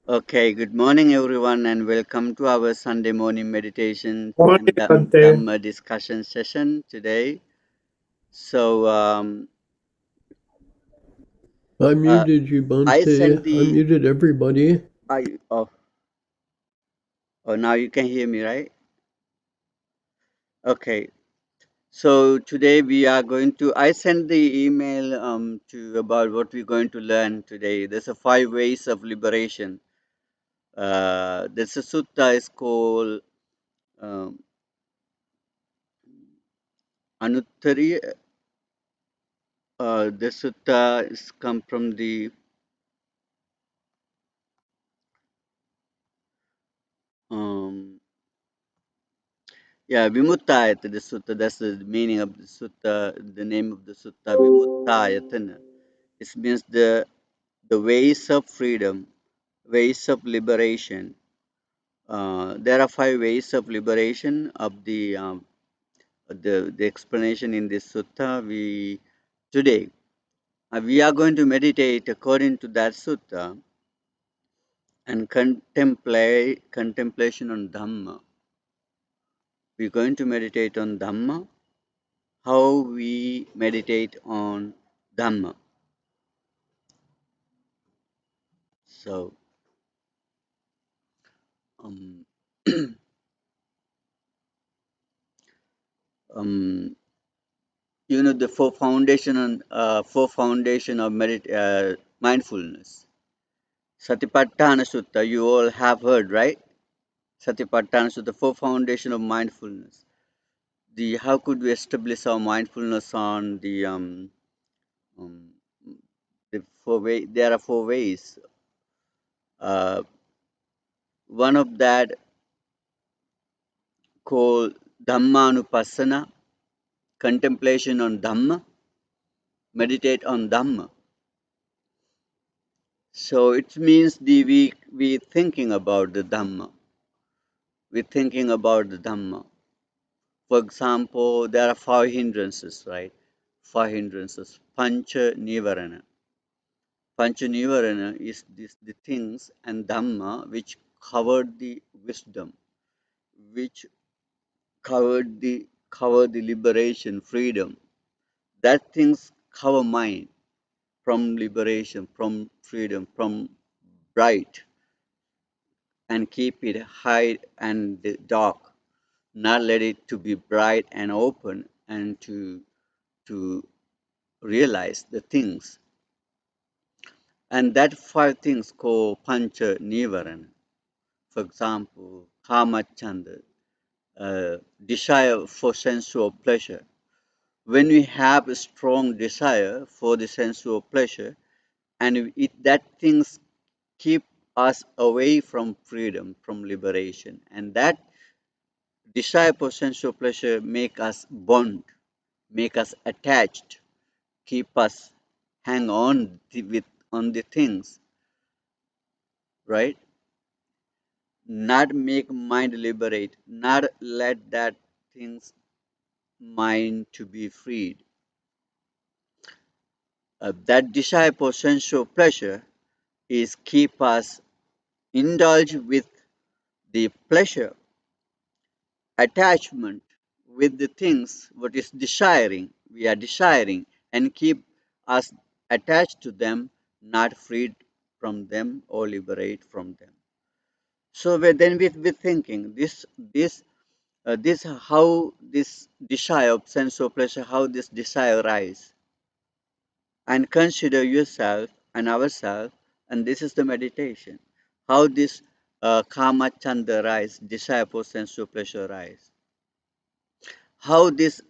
Okay, good morning, everyone, and welcome to our Sunday morning meditation Morning, and Bante. Dhamma discussion session today. So, I uh, muted you, I sent Bante. I the. muted everybody. Oh, oh, now you can hear me, right? Okay. So today we are going to. I sent the email to about what we're going to learn today. There's a 5 ways of liberation. There's a sutta is called um, Anuttari. The sutta is come from the um, yeah, Vimuttayatana, the sutta, that's the meaning of the sutta, the name of the sutta, Vimuttayatana. It means the ways of freedom, ways of liberation. There are 5 ways of liberation of the explanation in this sutta. Today we are going to meditate according to that sutta and contemplation on Dhamma. We're going to meditate on Dhamma, how we meditate on Dhamma. So, um, um, the four foundation of mindfulness. Satipatthana Sutta, you all have heard, right? Satipatthana Sutta, four foundation of mindfulness. The how could we establish our mindfulness on um, the four way? There are 4 ways. Uh, one of that called Dhammanupassana, contemplation on Dhamma, meditate on Dhamma. So it means we thinking about the Dhamma. We're thinking about the Dhamma. For example, there are 5 hindrances, right? 5 hindrances. Pancha Nivarana. Pancha Nivarana is the things and Dhamma which covered the wisdom, which cover the liberation, freedom. That things cover mind from liberation, from freedom, from bright, and keep it high and dark, not let it to be bright and open, and to realize the things. And that 5 things called pancha nivarana. For example, kama chanda, desire for sensual pleasure. When we have a strong desire for the sensual pleasure, and that things keep us away from freedom, from liberation, and that desire for sensual pleasure make us bond, make us attached, keep us hang on with on the things, right? Not make mind liberate, not let that things mind to be freed. That desire for sensual pleasure is keep us indulge with the pleasure, attachment with the things what is desiring, we are desiring, and keep us attached to them, not freed from them or liberate from them. So then we're thinking this how this desire of sense of pleasure, how this desire rise, and consider yourself and ourselves, and this is the meditation, how this kama chanda rise, desire for sense of pleasure rise, how these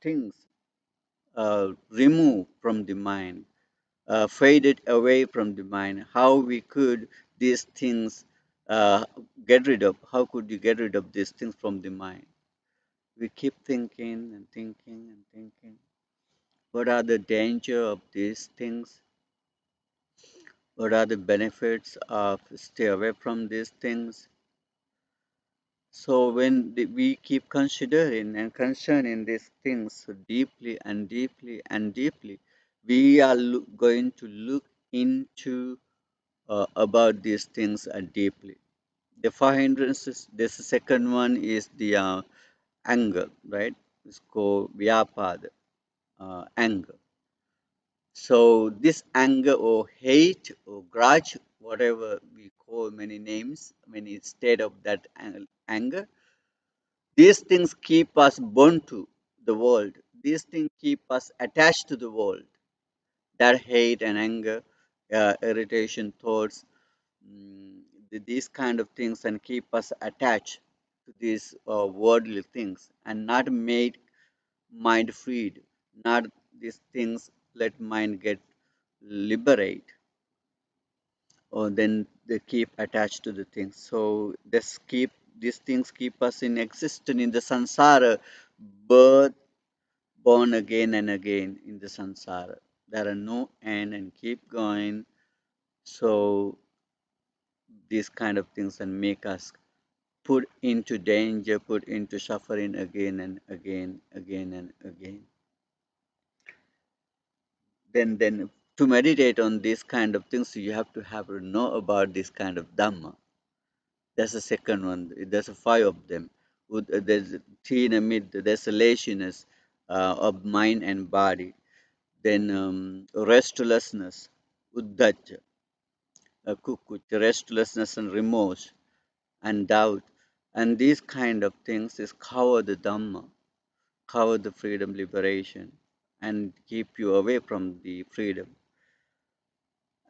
things remove from the mind, faded away from the mind, how we could these things uh, get rid of, how could you get rid of these things from the mind? We keep thinking and thinking and thinking. What are the danger of these things? What are the benefits of stay away from these things? So when we keep considering and concerning these things so deeply and deeply and deeply, we are going to look into about these things deeply. The five hindrances, this second one is the anger, right? It's called vyapada, anger. So this anger or hate or grudge, whatever we call many names, many state of that anger, these things keep us bound to the world. These things keep us attached to the world. That hate and anger, irritation, thoughts, mm, these kind of things, and keep us attached to these worldly things, and not made mind freed. Not these things let mind get liberate, or then they keep attached to the things. So these things keep us in existence in the samsara, birth, born again and again in the samsara. There are no end and keep going. So these kind of things and make us put into danger, put into suffering again and again, again and again. Then to meditate on these kind of things, you have to know about this kind of Dhamma. That's the second one. There's five of them. There's three in the mid. There's a laziness of mind and body. Then restlessness, uddhacca, restlessness and remorse and doubt. And these kind of things is cover the Dhamma, cover the freedom, liberation, and keep you away from the freedom.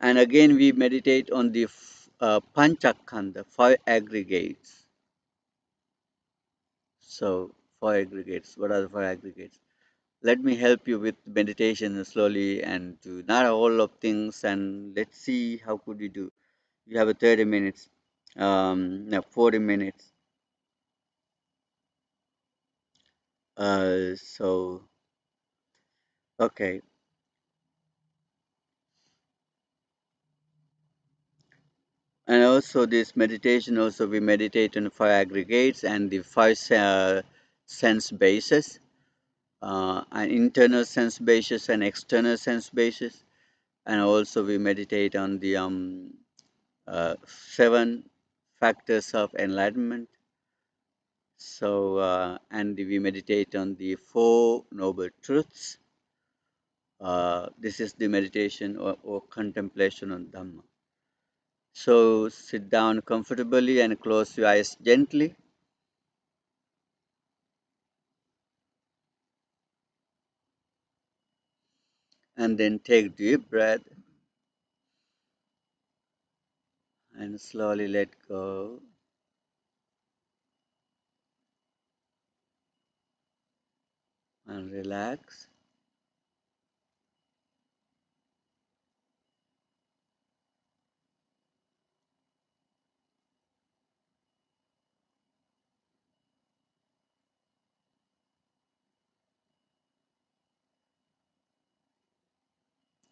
And again, we meditate on the Panchakhanda, five aggregates. So, five aggregates. What are the five aggregates? Let me help you with meditation slowly and to not all of things. And let's see how could you do. You have a 30 minutes, no, 40 minutes. So, okay. And also this meditation, also we meditate on five aggregates and the five sense bases, an internal sense basis and external sense basis. And also we meditate on the seven factors of enlightenment. So, and we meditate on the four noble truths. This is the meditation or contemplation on Dhamma. So, sit down comfortably and close your eyes gently. And then take deep breath and slowly let go and relax.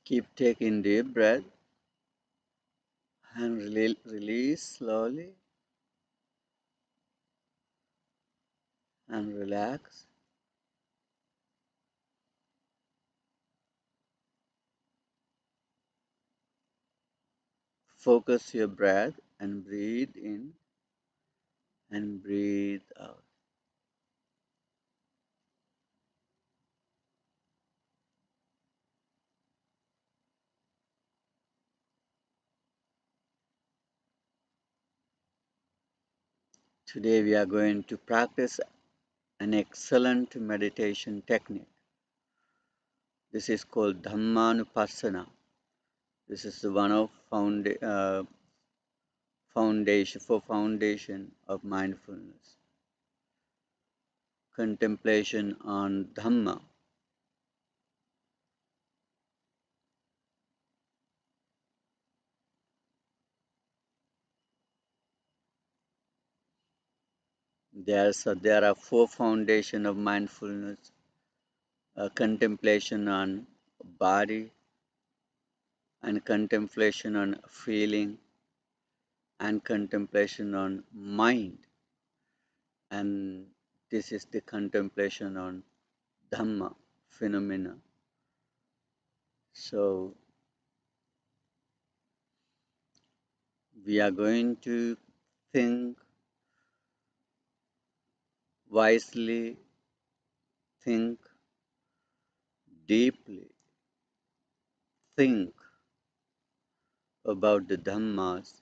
Keep taking deep breath and release slowly and relax. Focus your breath and breathe in and breathe out. Today we are going to practice an excellent meditation technique. This is called Dhammanupassana. This is the one of foundation of mindfulness. Contemplation on Dhamma. There are four foundations of mindfulness: contemplation on body, and contemplation on feeling, and contemplation on mind. And this is the contemplation on Dhamma, phenomena. So We are going to think wisely, think deeply, think about the Dhammas,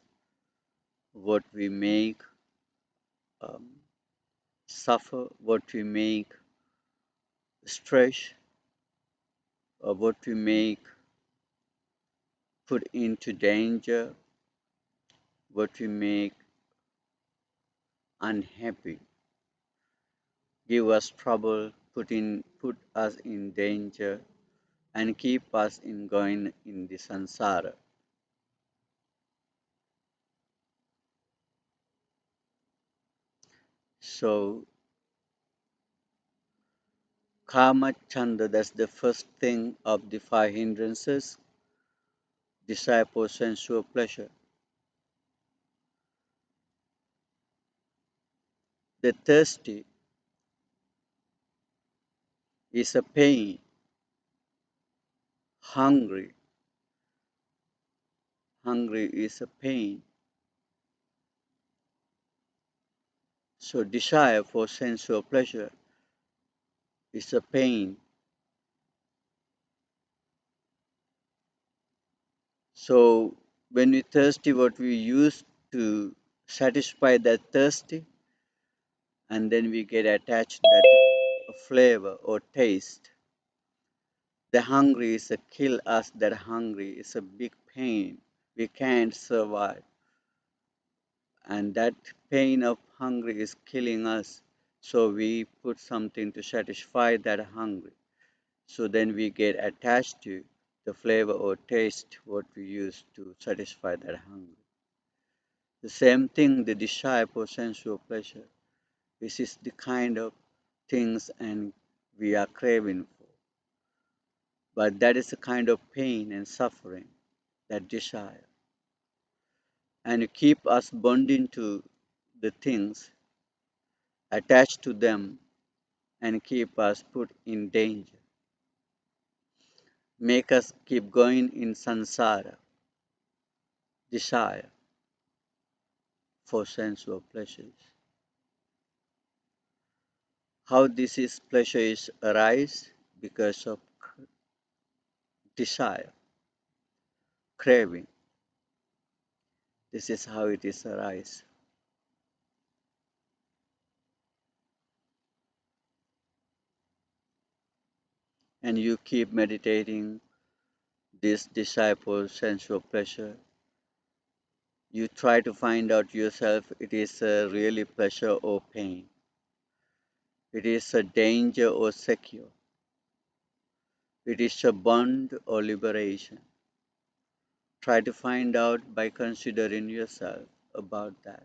what we make um, suffer, what we make stress, or what we make put into danger, what we make unhappy, give us trouble, put us in danger, and keep us in going in the samsara. So Kama Chanda, that's the first thing of the five hindrances, desire for sensual pleasure. The thirsty is a pain, hungry, hungry is a pain. So desire for sensual pleasure is a pain. So when we thirsty, what we use to satisfy that thirsty, and then we get attached to that flavor or taste. The hungry is a kill us. That hungry is a big pain. We can't survive, and that pain of hungry is killing us. So we put something to satisfy that hungry. So then we get attached to the flavor or taste what we use to satisfy that hunger. The same thing, the desire for sensual pleasure. This is the kind of things and we are craving for. But that is a kind of pain and suffering, that desire. And it keep us bonding to the things, attached to them, and keep us put in danger. Make us keep going in samsara, desire for sensual pleasures. How this is pleasure is arise because of desire, craving. This is how it is arise. And you keep meditating this desire for sensual pleasure. You try to find out yourself it is a really pleasure or pain. It is a danger or secure. It is a bond or liberation. Try to find out by considering yourself about that.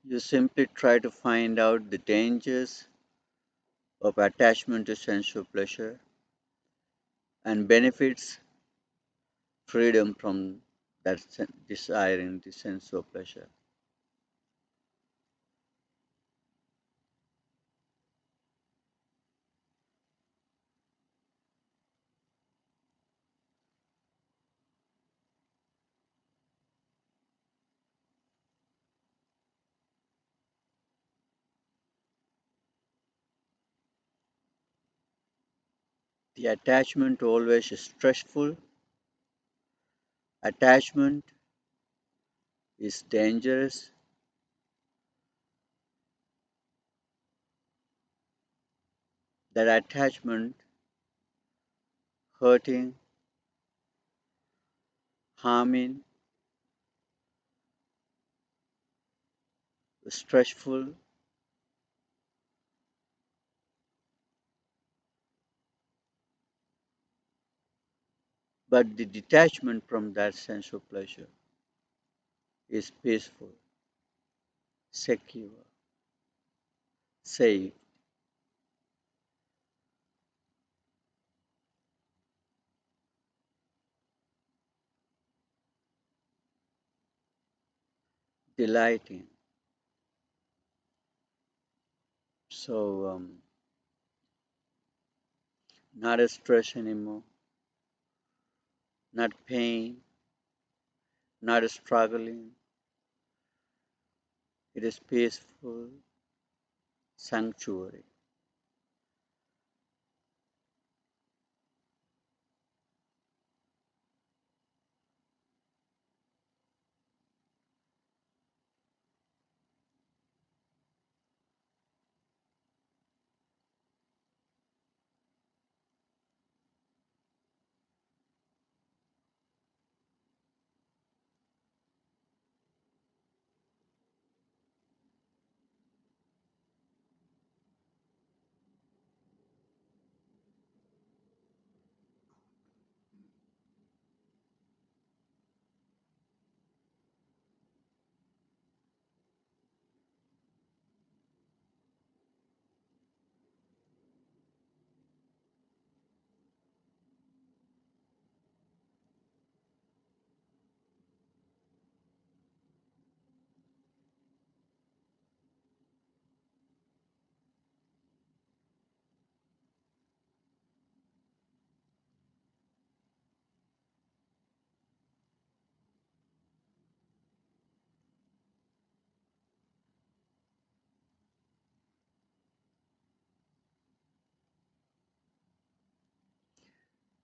You simply try to find out the dangers of attachment to sensual pleasure and benefits freedom from that desiring the sensual pleasure. The attachment always is stressful. Attachment is dangerous. That attachment hurting, harming, stressful, but the detachment from that sensual pleasure is peaceful, secure, safe, delighting. So, not a stress anymore, not pain, not a struggling. It is peaceful sanctuary.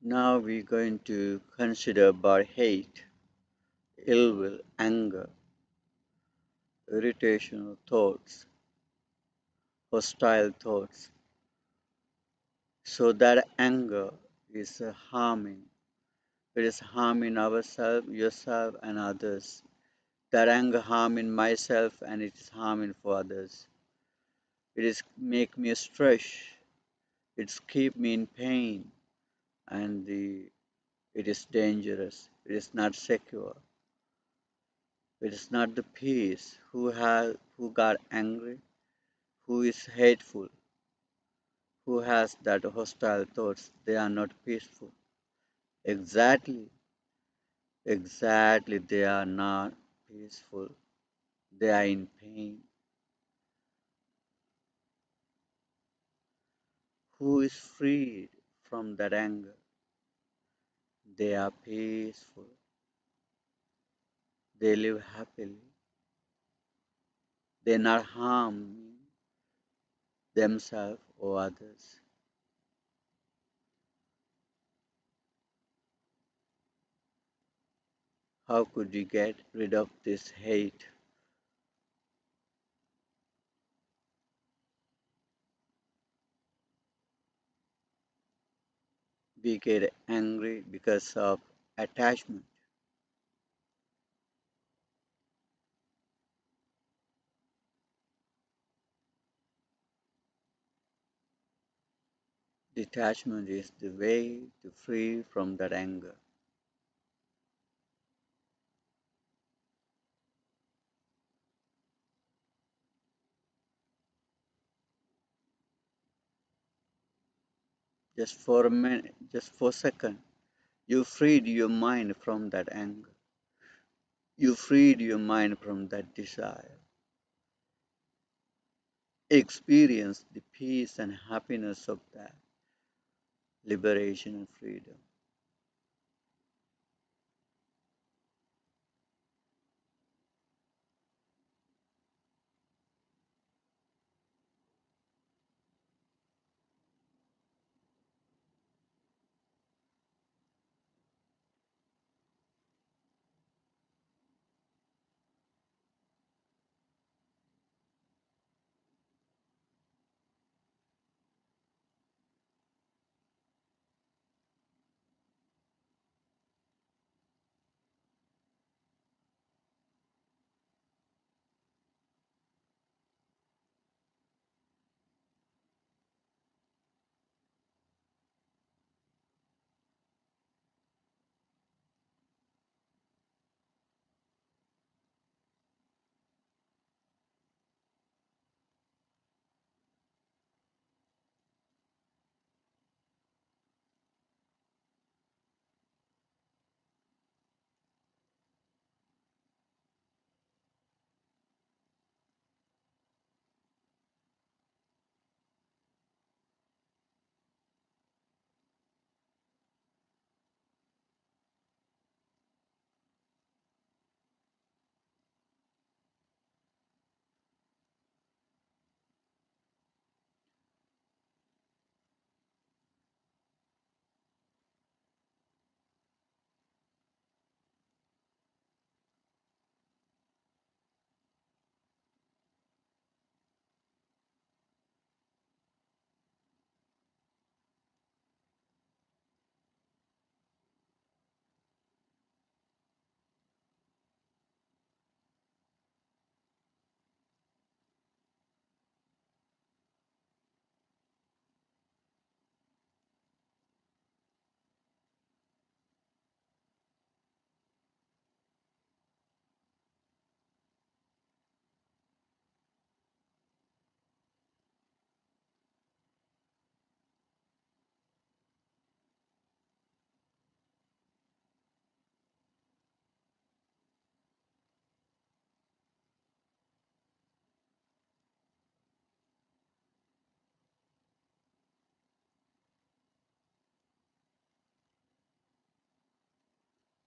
Now we're going to consider about hate, ill will, anger, irritational thoughts, hostile thoughts. So that anger is harming. It is harming ourselves, yourself, and others. That anger harming myself and it is harming for others. It is make me stress. It's keep me in pain, and it is dangerous. It is not secure. It is not the peace. Who got angry? Who is hateful? Who has that hostile thoughts? They are not peaceful. Exactly, exactly. They are not peaceful. They are in pain. Who is freed from that anger? They are peaceful. They live happily. They not harm themselves or others. How could you get rid of this hate? We get angry because of attachment. Detachment is the way to free from that anger. just for a minute, just for a second, you freed your mind from that anger. You freed your mind from that desire. Experience the peace and happiness of that liberation and freedom.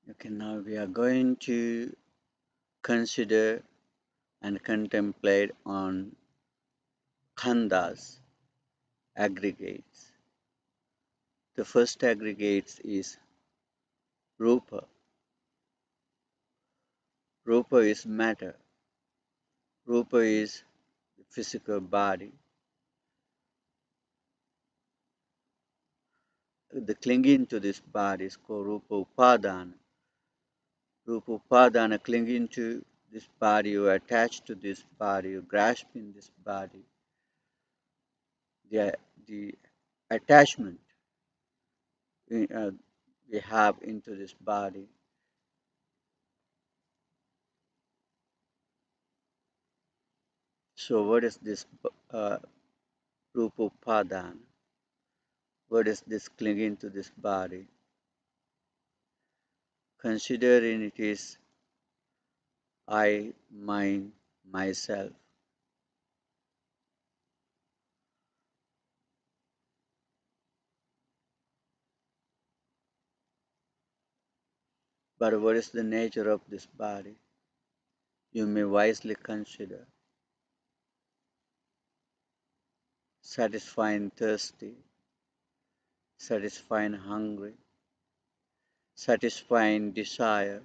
Okay, now we are going to consider and contemplate on khandas, aggregates. The first aggregate is rupa. Rupa is matter. Rupa is the physical body. The clinging to this body is called rupa upadana. Rupa upadana, clinging to this body, you attach to this body, you grasp in this body. The attachment uh, we have into this body. So, what is this rupa upadana? What is this clinging to this body? Considering it is I, mine, myself. But what is the nature of this body? You may wisely consider satisfying thirsty, satisfying hungry, satisfying desire.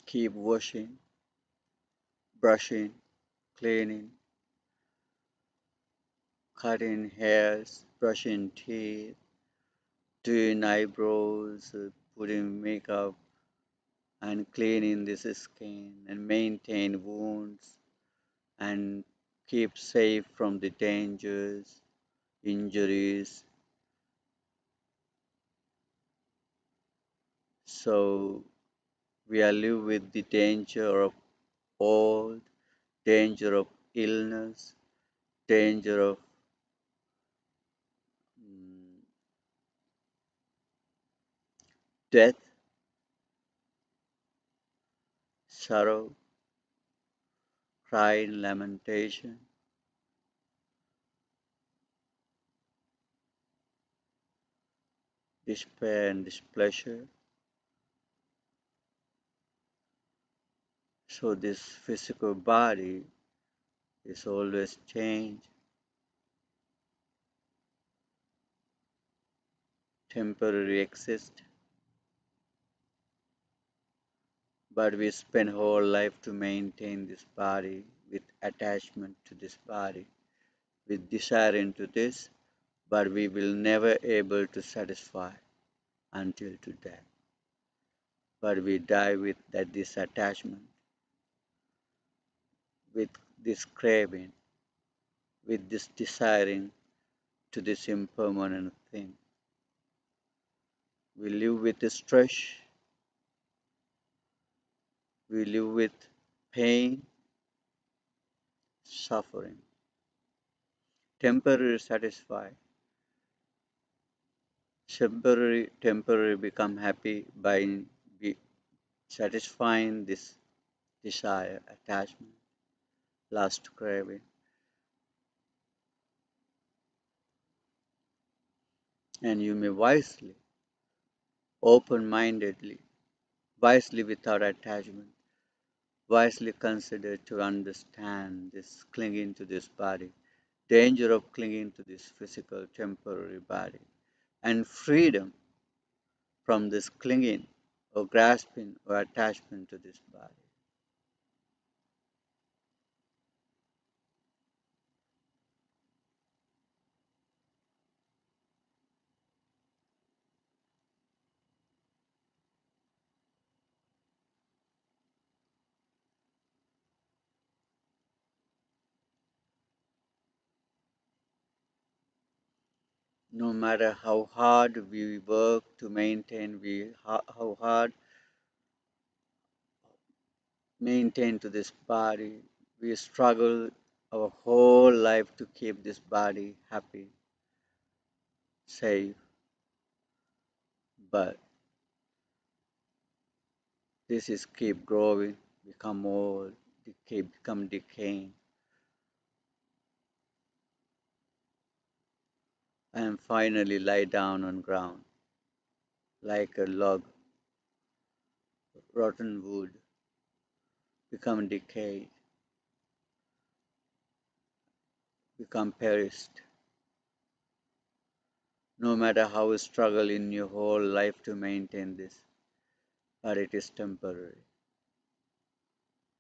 Keep washing, brushing, cleaning, cutting hairs, brushing teeth, doing eyebrows, putting makeup, and cleaning this skin, and maintain wounds, and keep safe from the dangers, injuries. So we are live with the danger of old, danger of illness, danger of mm, death, sorrow, cry, and lamentation, despair, and displeasure. So this physical body is always changed, temporary exist, but we spend whole life to maintain this body with attachment to this body, with desire into this, but we will never able to satisfy until to death. But we die with that this attachment, with this craving, with this desiring to this impermanent thing. We live with stress, we live with pain, suffering, temporary satisfy, temporary become happy by be satisfying this desire, attachment, lust, craving, and you may wisely, open-mindedly, wisely without attachment, wisely consider to understand this clinging to this body, danger of clinging to this physical temporary body, and freedom from this clinging or grasping or attachment to this body. No matter how hard we work to maintain, how hard maintain to this body, we struggle our whole life to keep this body happy, safe, but this is keep growing, become old, become decaying, and finally lie down on ground like a log, rotten wood, become decayed, become perished. No matter how you struggle in your whole life to maintain this, but it is temporary.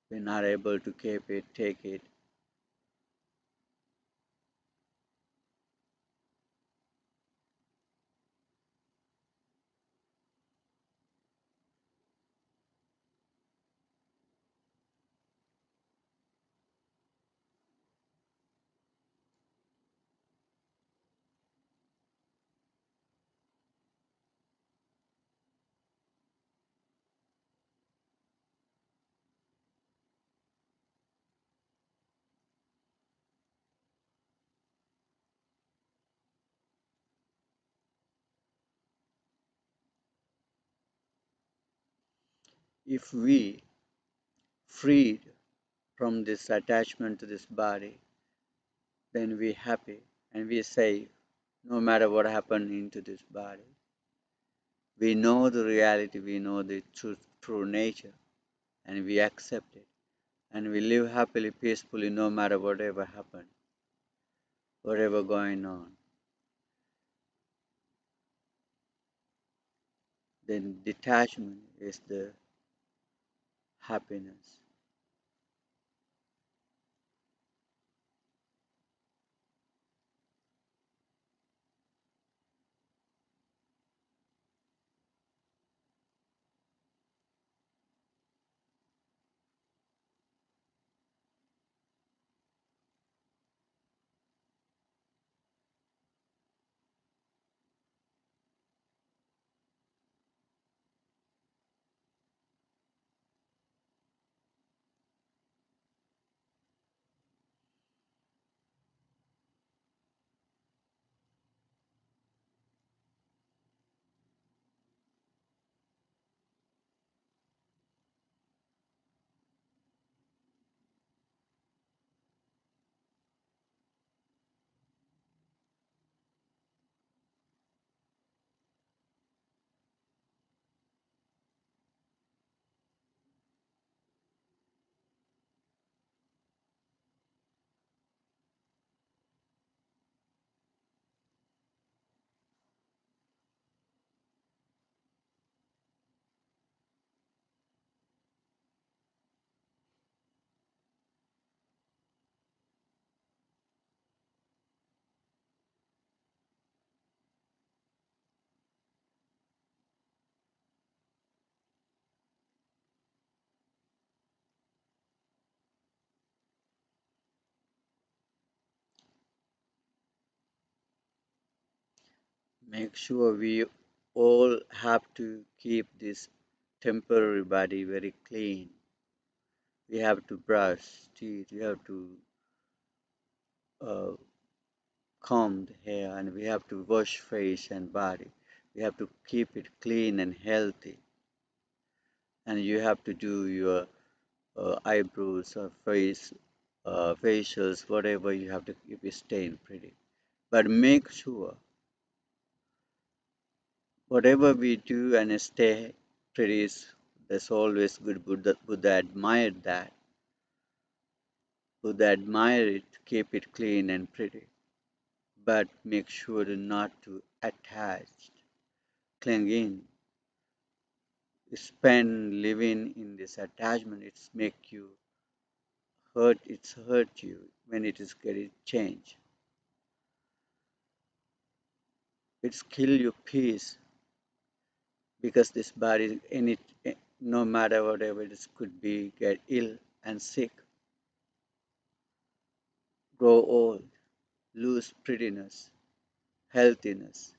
We're not able to keep it, take it. If we freed from this attachment to this body, then we're happy and we're safe no matter what happened into this body. We know the reality, we know the true nature, and we accept it. And we live happily, peacefully, no matter whatever happened, whatever going on. Then detachment is the happiness. Make sure we all have to keep this temporary body very clean. We have to brush teeth, we have to uh, comb the hair, and we have to wash face and body. We have to keep it clean and healthy. And you have to do your eyebrows or facials, whatever you have to keep it staying pretty. But make sure whatever we do and stay pretty is that's always good. Buddha admired that. Buddha admired it, keep it clean and pretty. But make sure not to attach, cling in, spend living in this attachment. It's make you hurt you when it is getting changed. It's kill your peace because this body, no matter whatever it is, could be get ill and sick, grow old, lose prettiness, healthiness,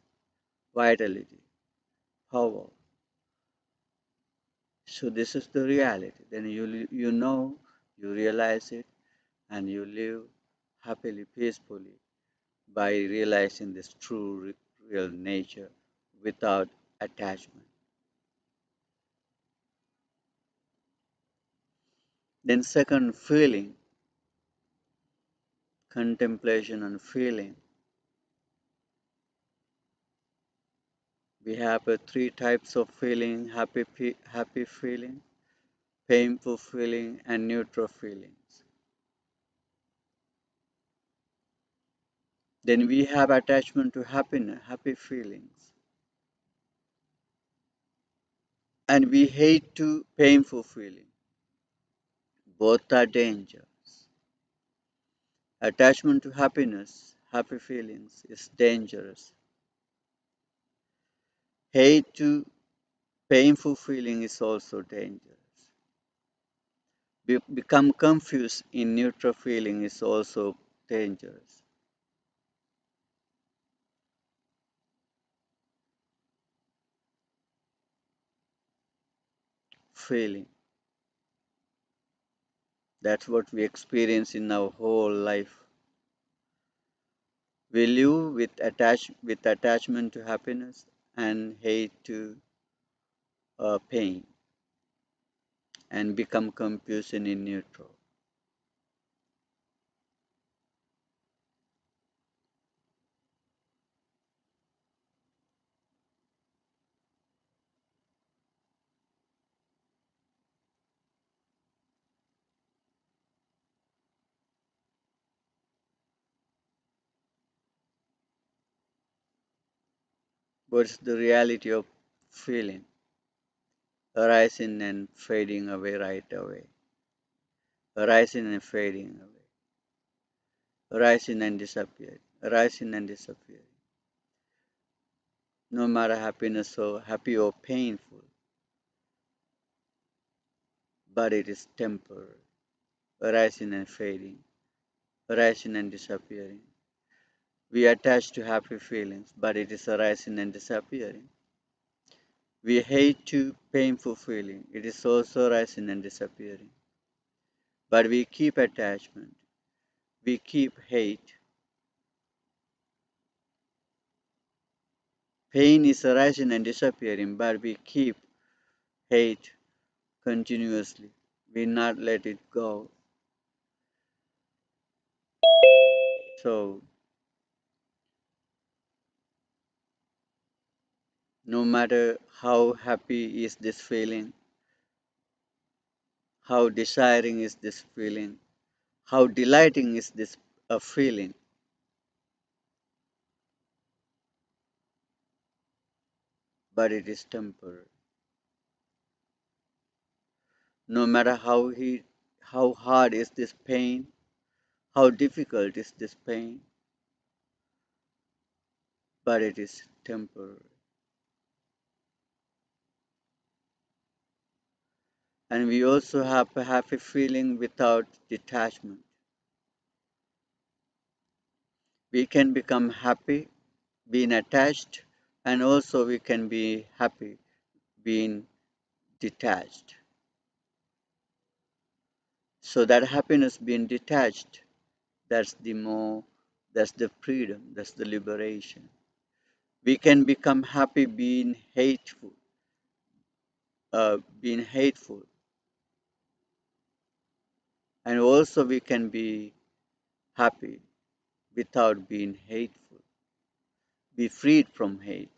vitality, power. So this is the reality. Then you know, you realize it, and you live happily, peacefully by realizing this true, real nature without attachment. Then second, feeling, contemplation and feeling. We have three types of feeling: happy feeling, painful feeling, and neutral feelings. Then we have attachment to happiness, happy feelings, and we hate to painful feeling. Both are dangerous. Attachment to happiness, happy feelings is dangerous. Hate to painful feeling is also dangerous. Become confused in neutral feeling is also dangerous. Feeling. That's what we experience in our whole life. We live with attachment to happiness and hate to pain and become confused in neutral. What's the reality of feeling? Arising and fading away right away. Arising and fading away. Arising and disappearing. Arising and disappearing. No matter happiness or happy or painful, but it is temporary. Arising and fading. Arising and disappearing. We attach to happy feelings, but it is arising and disappearing. We hate to painful feeling. It is also arising and disappearing. But we keep attachment. We keep hate. Pain is arising and disappearing, but we keep hate continuously. We not let it go. So no matter how happy is this feeling, how desiring is this feeling, how delighting is this feeling, but it is temporary. No matter how hard is this pain, how difficult is this pain, but it is temporary. And we also have a happy feeling without detachment. We can become happy being attached, And also we can be happy being detached. So that happiness being detached, that's the more, that's the freedom, that's the liberation. We can become happy being hateful, and also we can be happy without being hateful, be freed from hate.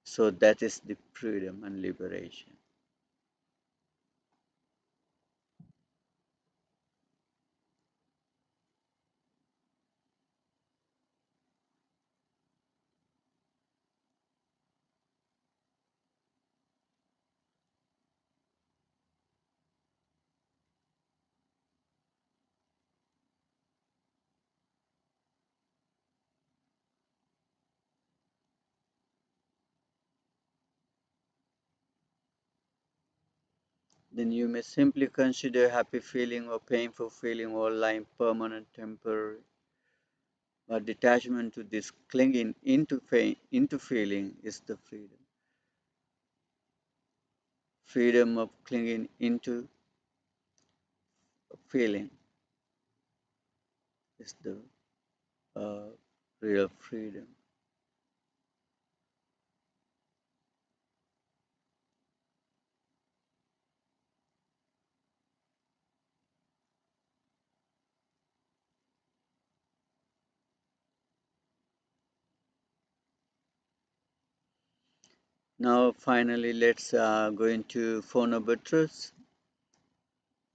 So that is the freedom and liberation. Then you may simply consider happy feeling or painful feeling or lying permanent, temporary. But detachment to this clinging into feeling is the freedom. Freedom of clinging into feeling is the uh, real freedom. Now, finally, let's go into four noble truths.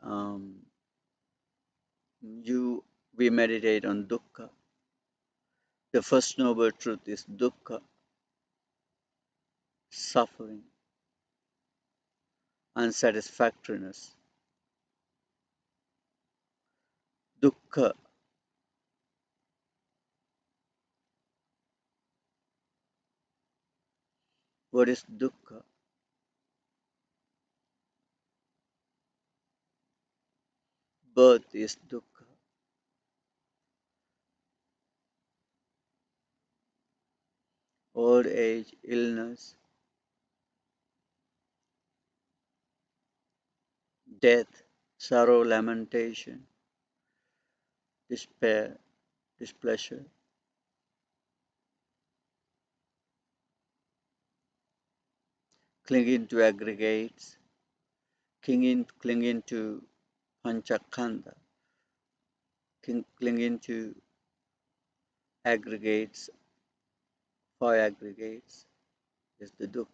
Um, you we meditate on dukkha. The first noble truth is dukkha, suffering, unsatisfactoriness. Dukkha, what is dukkha? Birth is dukkha, old age, illness, death, sorrow, lamentation, despair, displeasure, clinging to aggregates, clinging to panchakanda, clinging to aggregates, five aggregates is the dukkha.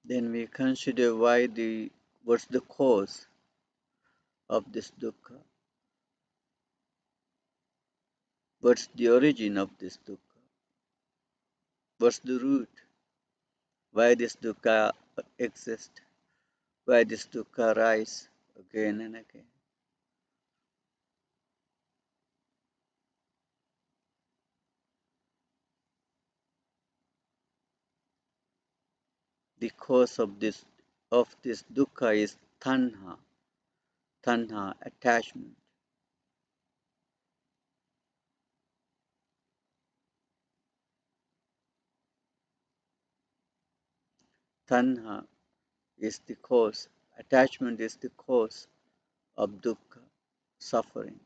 Then we consider what's the cause of this dukkha, what's the origin of this dukkha, what's the root, why this dukkha exists, why this dukkha rise again and again. The cause of this dukkha is tanha, attachment. Tanha is the cause, attachment is the cause of dukkha, suffering.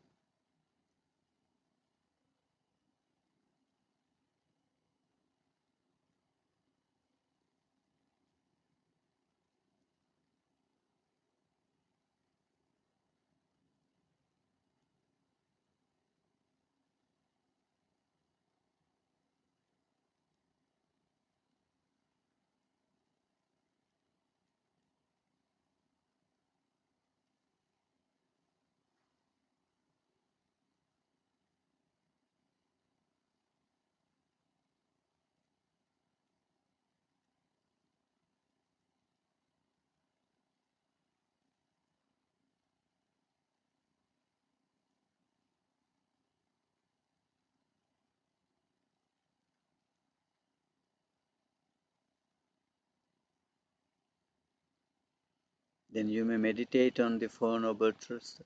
Then you may meditate on the Four Noble Truths.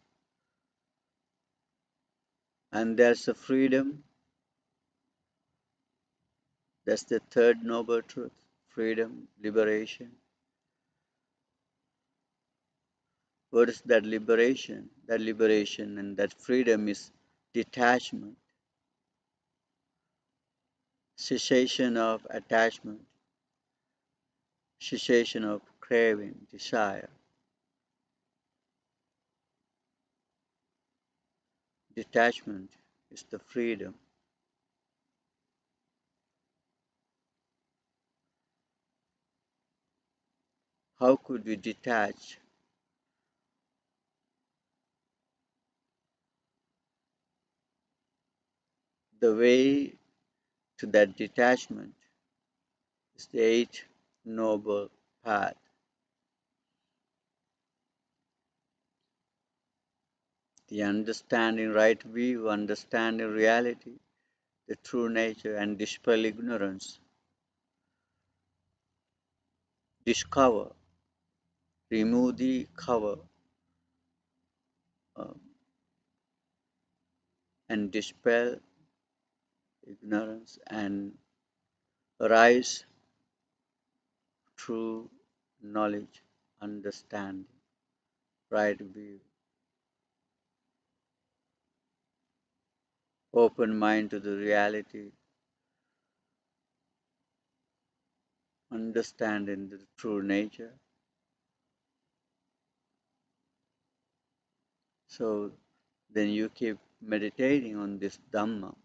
And there's a freedom. That's the third Noble Truth. Freedom, liberation. What is that liberation? That liberation and that freedom is detachment, cessation of attachment, cessation of craving, desire. Detachment is the freedom. How could we detach? The way to that detachment is the Eight Noble Path. The understanding right view, understanding reality, the true nature, and dispel ignorance. Discover, remove the cover, uh, and dispel ignorance and arise true knowledge, understanding, right view, open mind to the reality, understanding the true nature. So then you keep meditating on this Dhamma.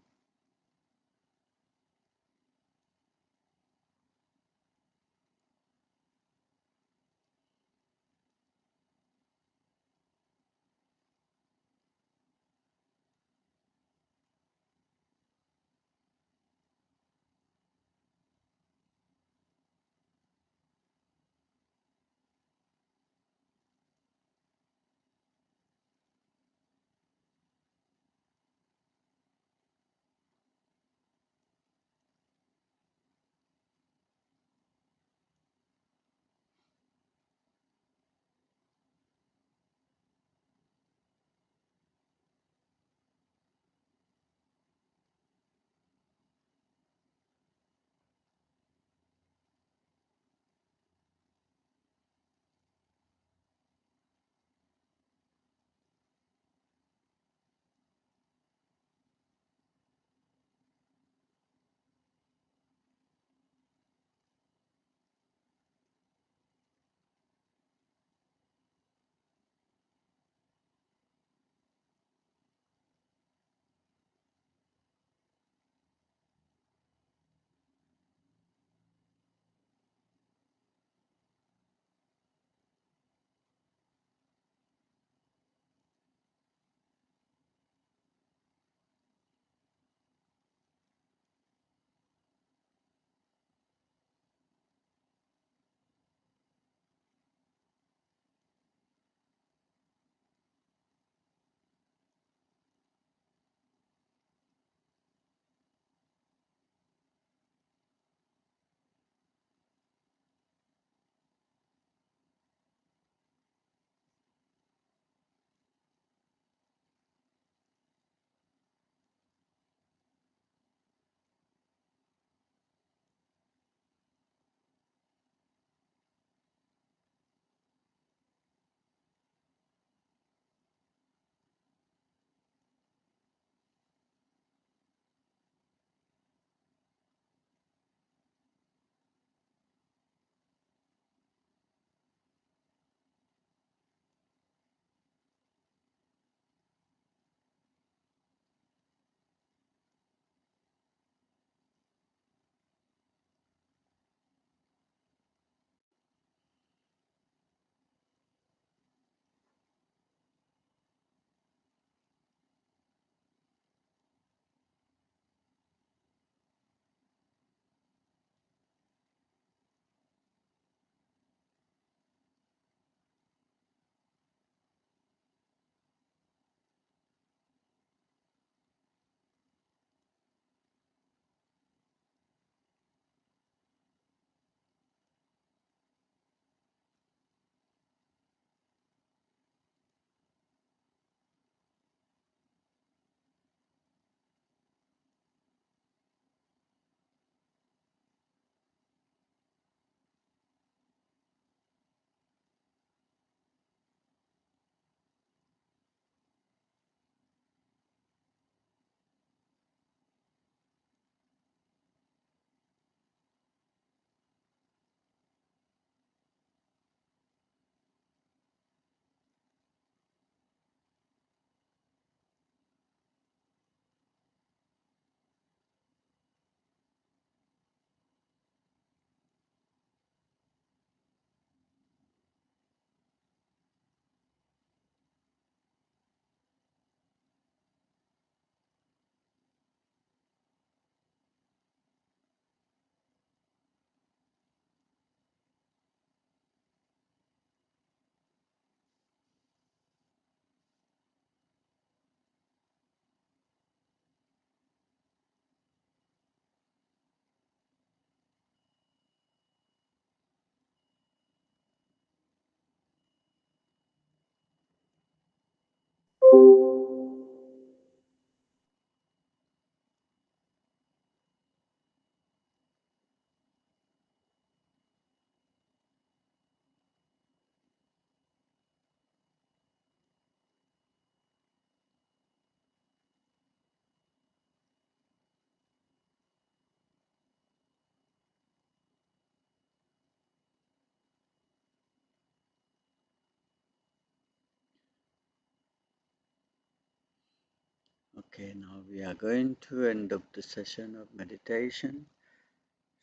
Okay, now we are going to end up the session of meditation.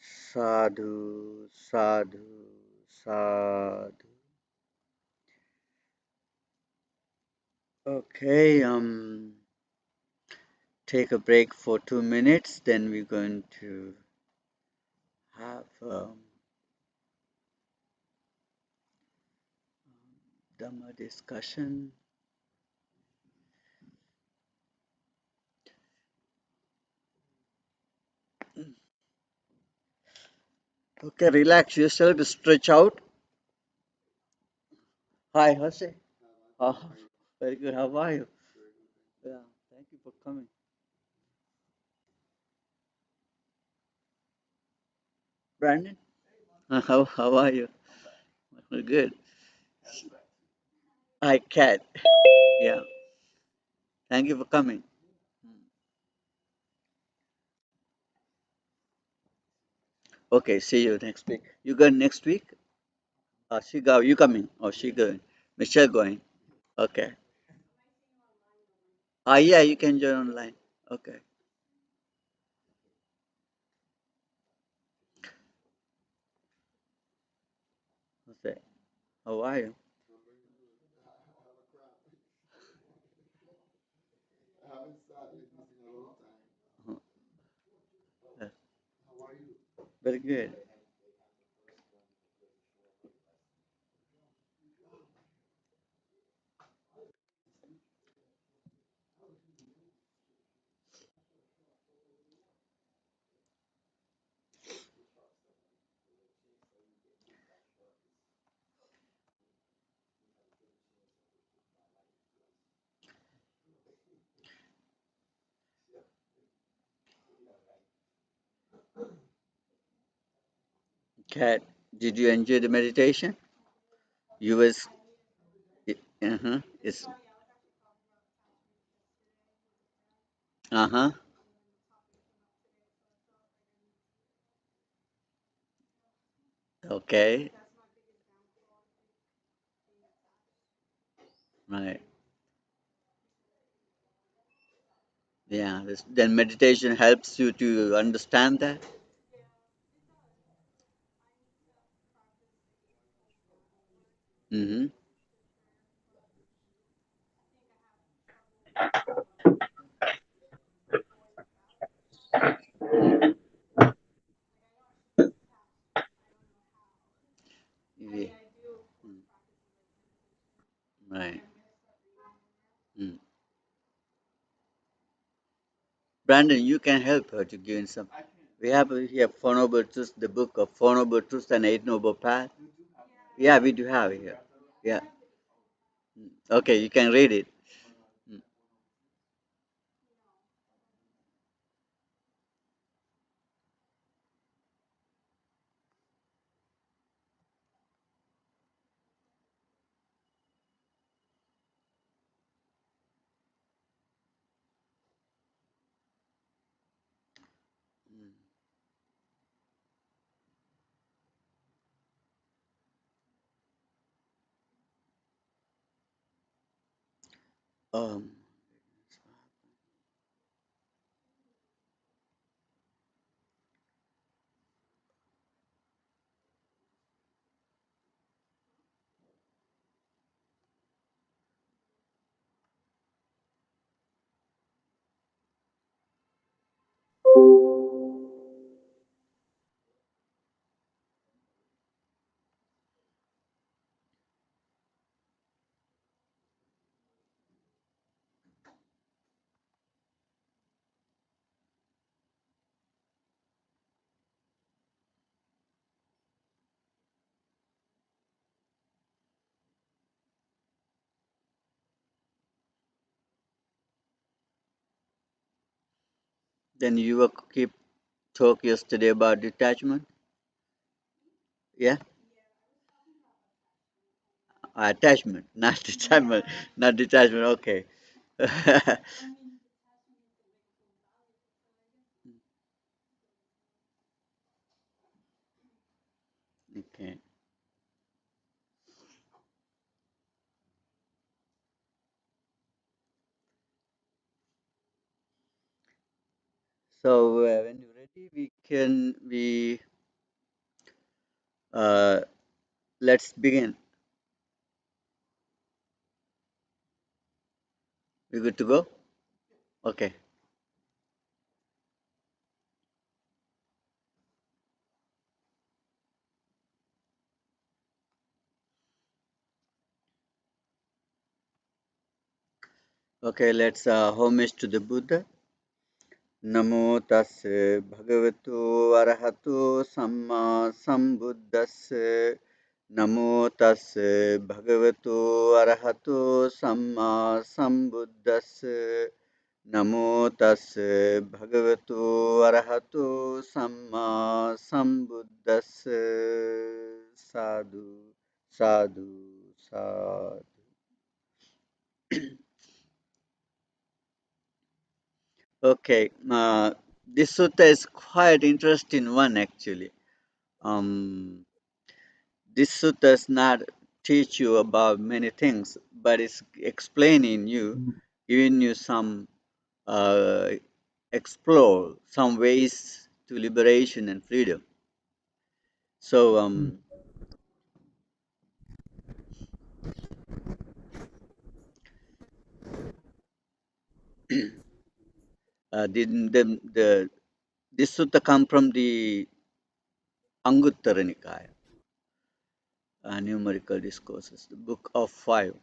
Sadhu, sadhu, sadhu. Okay, take a break for 2 minutes, then we're going to have Dhamma discussion. Okay, relax yourself, stretch out. Hi, Jose. Oh, very good. How are you? Yeah, thank you for coming. Brandon, how are you? Good. Hi, Kat. Yeah, thank you for coming. Okay, see you next week. You going next week? She go. You coming? Oh, she going. Michelle going. Okay. Yeah, you can join online. Okay. Okay. How are you? Uh-huh. Yeah, very good. Kat, did you enjoy the meditation? You was. Uh-huh. It's. Uh-huh. Okay. Right. Yeah. Then meditation helps you to understand that. Mm-hmm. Yeah. Mm. Right. Mm. Brandon, you can help her to give in some. We have here Four Noble Truths, the book of Four Noble Truths and Eight Noble Paths. Yeah, we do have it here. Yeah. Mm. Okay, you can read it. Mm. Mm. Um. Then you were keep talk yesterday about detachment. Yeah, attachment, not detachment, not detachment. Okay. Okay. So when you're ready, we uh, let's begin. We good to go? Okay. Okay. Let's homage to the Buddha. Namo tassa bhagavato arahato samma sambuddhassa. Namo tassa bhagavato arahato samma sambuddhassa. Namo tassa bhagavato arahato samma sambuddhassa. Sadhu, sadhu, sadhu. Okay, this sutta is quite interesting one actually. Um, this sutta does not teach you about many things, but it's explaining you, giving you some uh, explore some ways to liberation and freedom. So the this sutta come from the Anguttara Nikaya, numerical discourses, the book of five.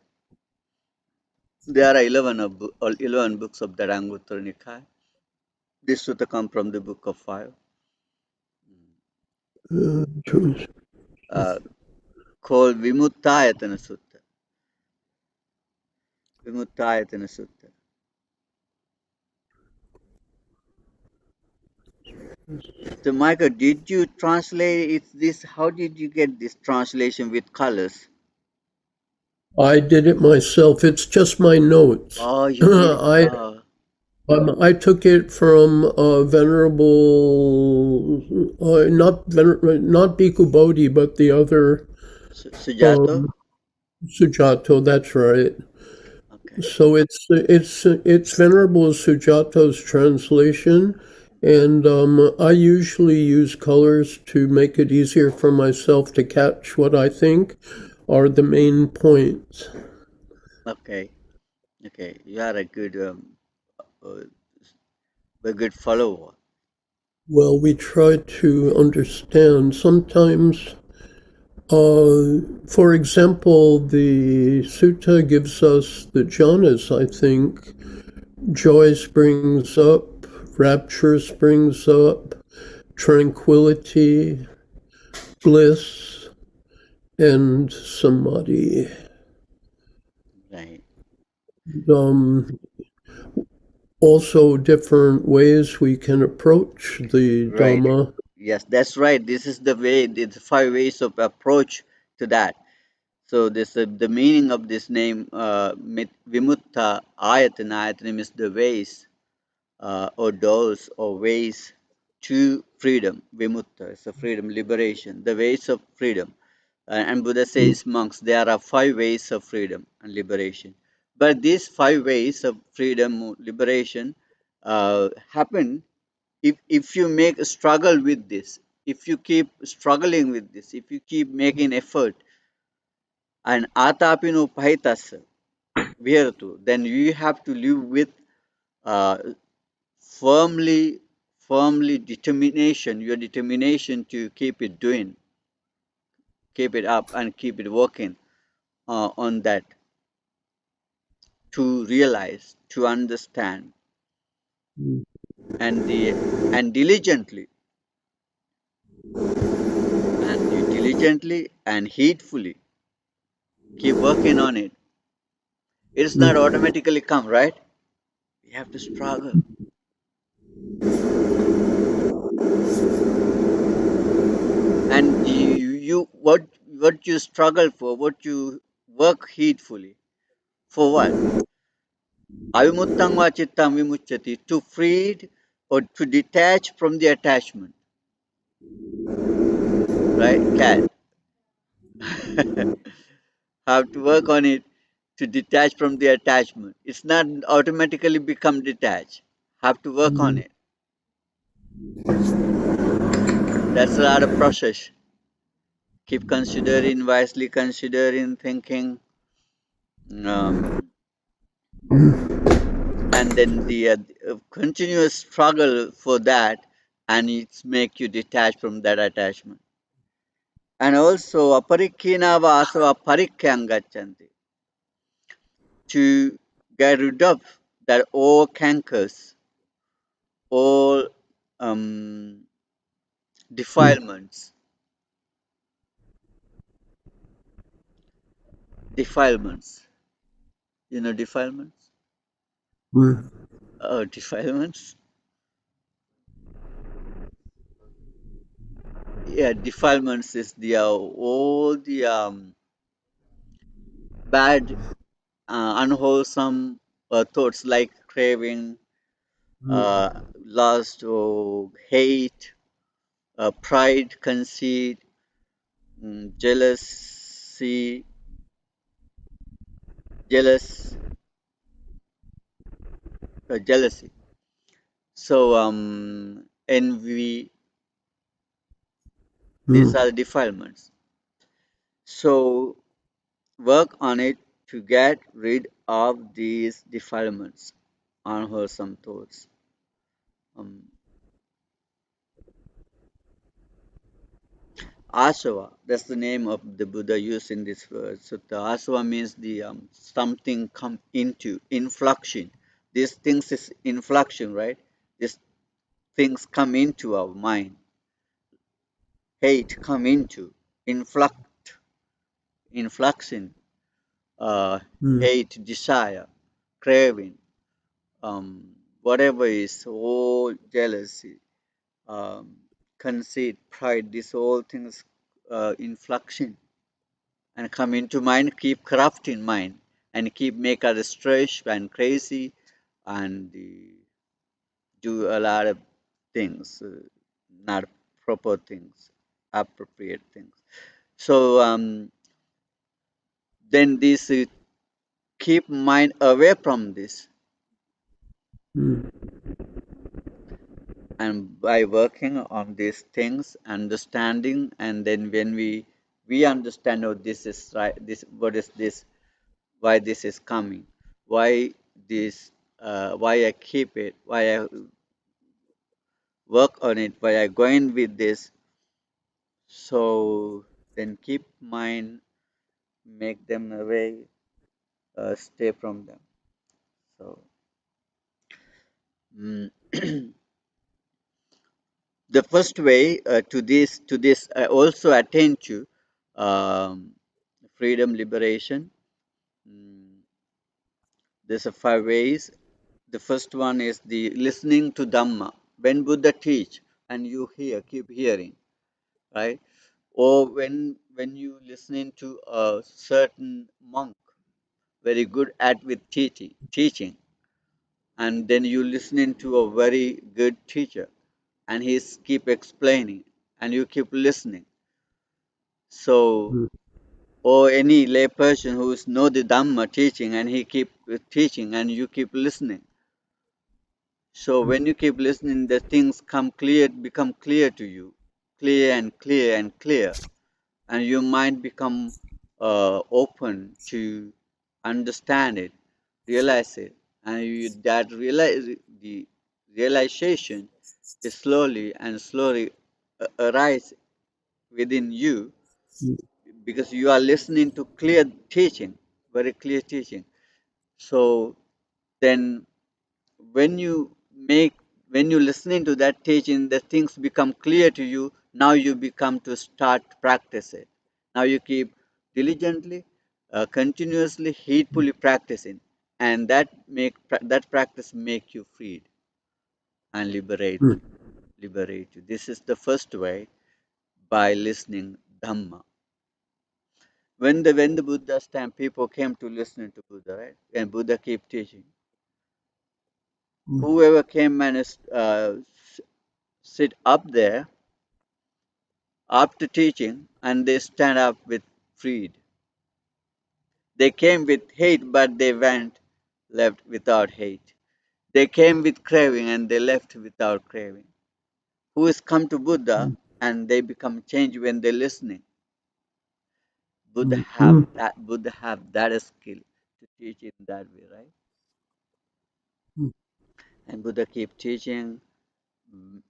There are 11 books of the Anguttara Nikaya. This sutta come from the book of five, Choose. uh, called Vimuttayatana Sutta. Vimuttayatana Sutta. So, Michael, did you translate it, this? How did you get this translation with colors? I did it myself. It's just my notes. Oh, you did it. I I took it from Venerable, not Bhikkhu Bodhi, but the other Sujato. um, Sujato. That's right. Okay. So it's Venerable Sujato's translation, and I usually use colors to make it easier for myself to catch what I think are the main points. Okay. Okay. You are uh, a good follower. Well, we try to understand. Sometimes, for example, the sutta gives us the jhanas, I think. Joy springs up, rapture springs up, tranquility, bliss, and samadhi. Right. Um, Also, different ways we can approach the Right. Dhamma. Yes, that's right. This is the way. The five ways of approach to that. So this the meaning of this name Vimutta Ayatana. Ayatana means the ways or doors or ways to freedom. Vimutta is a freedom, liberation, the ways of freedom. And Buddha says, monks, there are five ways of freedom and liberation. But these five ways of freedom, liberation, happen if you make a struggle with this, if you keep struggling with this, if you keep making effort, and atapino pahitas virtu, then you have to live with uh, firmly, firmly determination, your determination to keep it doing, keep it up, and keep it working on that, to realize, to understand, and the and diligently, and you diligently and heedfully keep working on it. It's not automatically come, right? We have to struggle. And you what you struggle for, what you work heedfully for, what? Avimuttang va chittam vimuchyati, to free or to detach from the attachment, right? Cat. Have to work on it to detach from the attachment. It's not automatically become detached. Have to work on Mm. it. That's a lot of process. Keep considering, wisely considering, thinking, um, and then the continuous struggle for that, and it's make you detach from that attachment. And also aparikkhina vasava parikhyam gachanti, to get rid of that all cankers, all um, defilements, defilements. You know defilements? Mm. Oh, defilements. Yeah, defilements is the all the bad, unwholesome thoughts like craving, Mm. lust, or hate, pride, conceit, jealousy, jealous, jealousy. So envy. These Mm. are defilements. So work on it to get rid of these defilements, unwholesome thoughts. Um, Asava, that's the name of the Buddha used in this verse. So the asava means the something come into inflection. These things is inflection, right? These things come into our mind. Hate come into influx, inflection. Uh, Mm. Hate, desire, craving, whatever is all jealousy, um, conceit, pride. These all things inflection and come into mind, keep corrupting mind and keep make us stressed and crazy and do a lot of things, not proper things, appropriate things. So then this keep mind away from this, Mm. and by working on these things, understanding, and then when we understand, oh, this is right, this what is this, why this is coming, why this, why I keep it, why I work on it, why I go in with this. So then keep mind, make them away, stay from them. So mm, the first way to this I also attain to um, freedom, liberation. Mm, there's a five ways. The first one is the listening to Dhamma. When Buddha teach and you hear, keep hearing, right? Or when you listening to a certain monk, very good at with teaching, and then you listening to a very good teacher, and he's keep explaining, and you keep listening. So, Mm. or any lay person who's know the Dhamma teaching, and he keep teaching, and you keep listening. So when you keep listening, the things come clear, become clear to you, clear and clear and clear, and your mind become open to understand it, realize it, and that realize the realization is slowly and slowly arise within you because you are listening to clear teaching, very clear teaching. So then when you make when you listening to that teaching, the things become clear to you. Now you become to start practice it. Now you keep diligently, continuously, heedfully practicing, and that practice make you freed. and mm, liberate you. This is the first way, by listening Dhamma. When the Buddha's time, people came to listen to Buddha, right? And Buddha kept teaching. mm, Whoever came and sit up there after teaching, and they stand up with freed. They came with hate, but they went left without hate. They came with craving, and they left without craving. Who is come to Buddha, mm, and they become changed when they're listening. mm, mm, Buddha have that skill to teach in that way, right? mm, And Buddha keep teaching, m-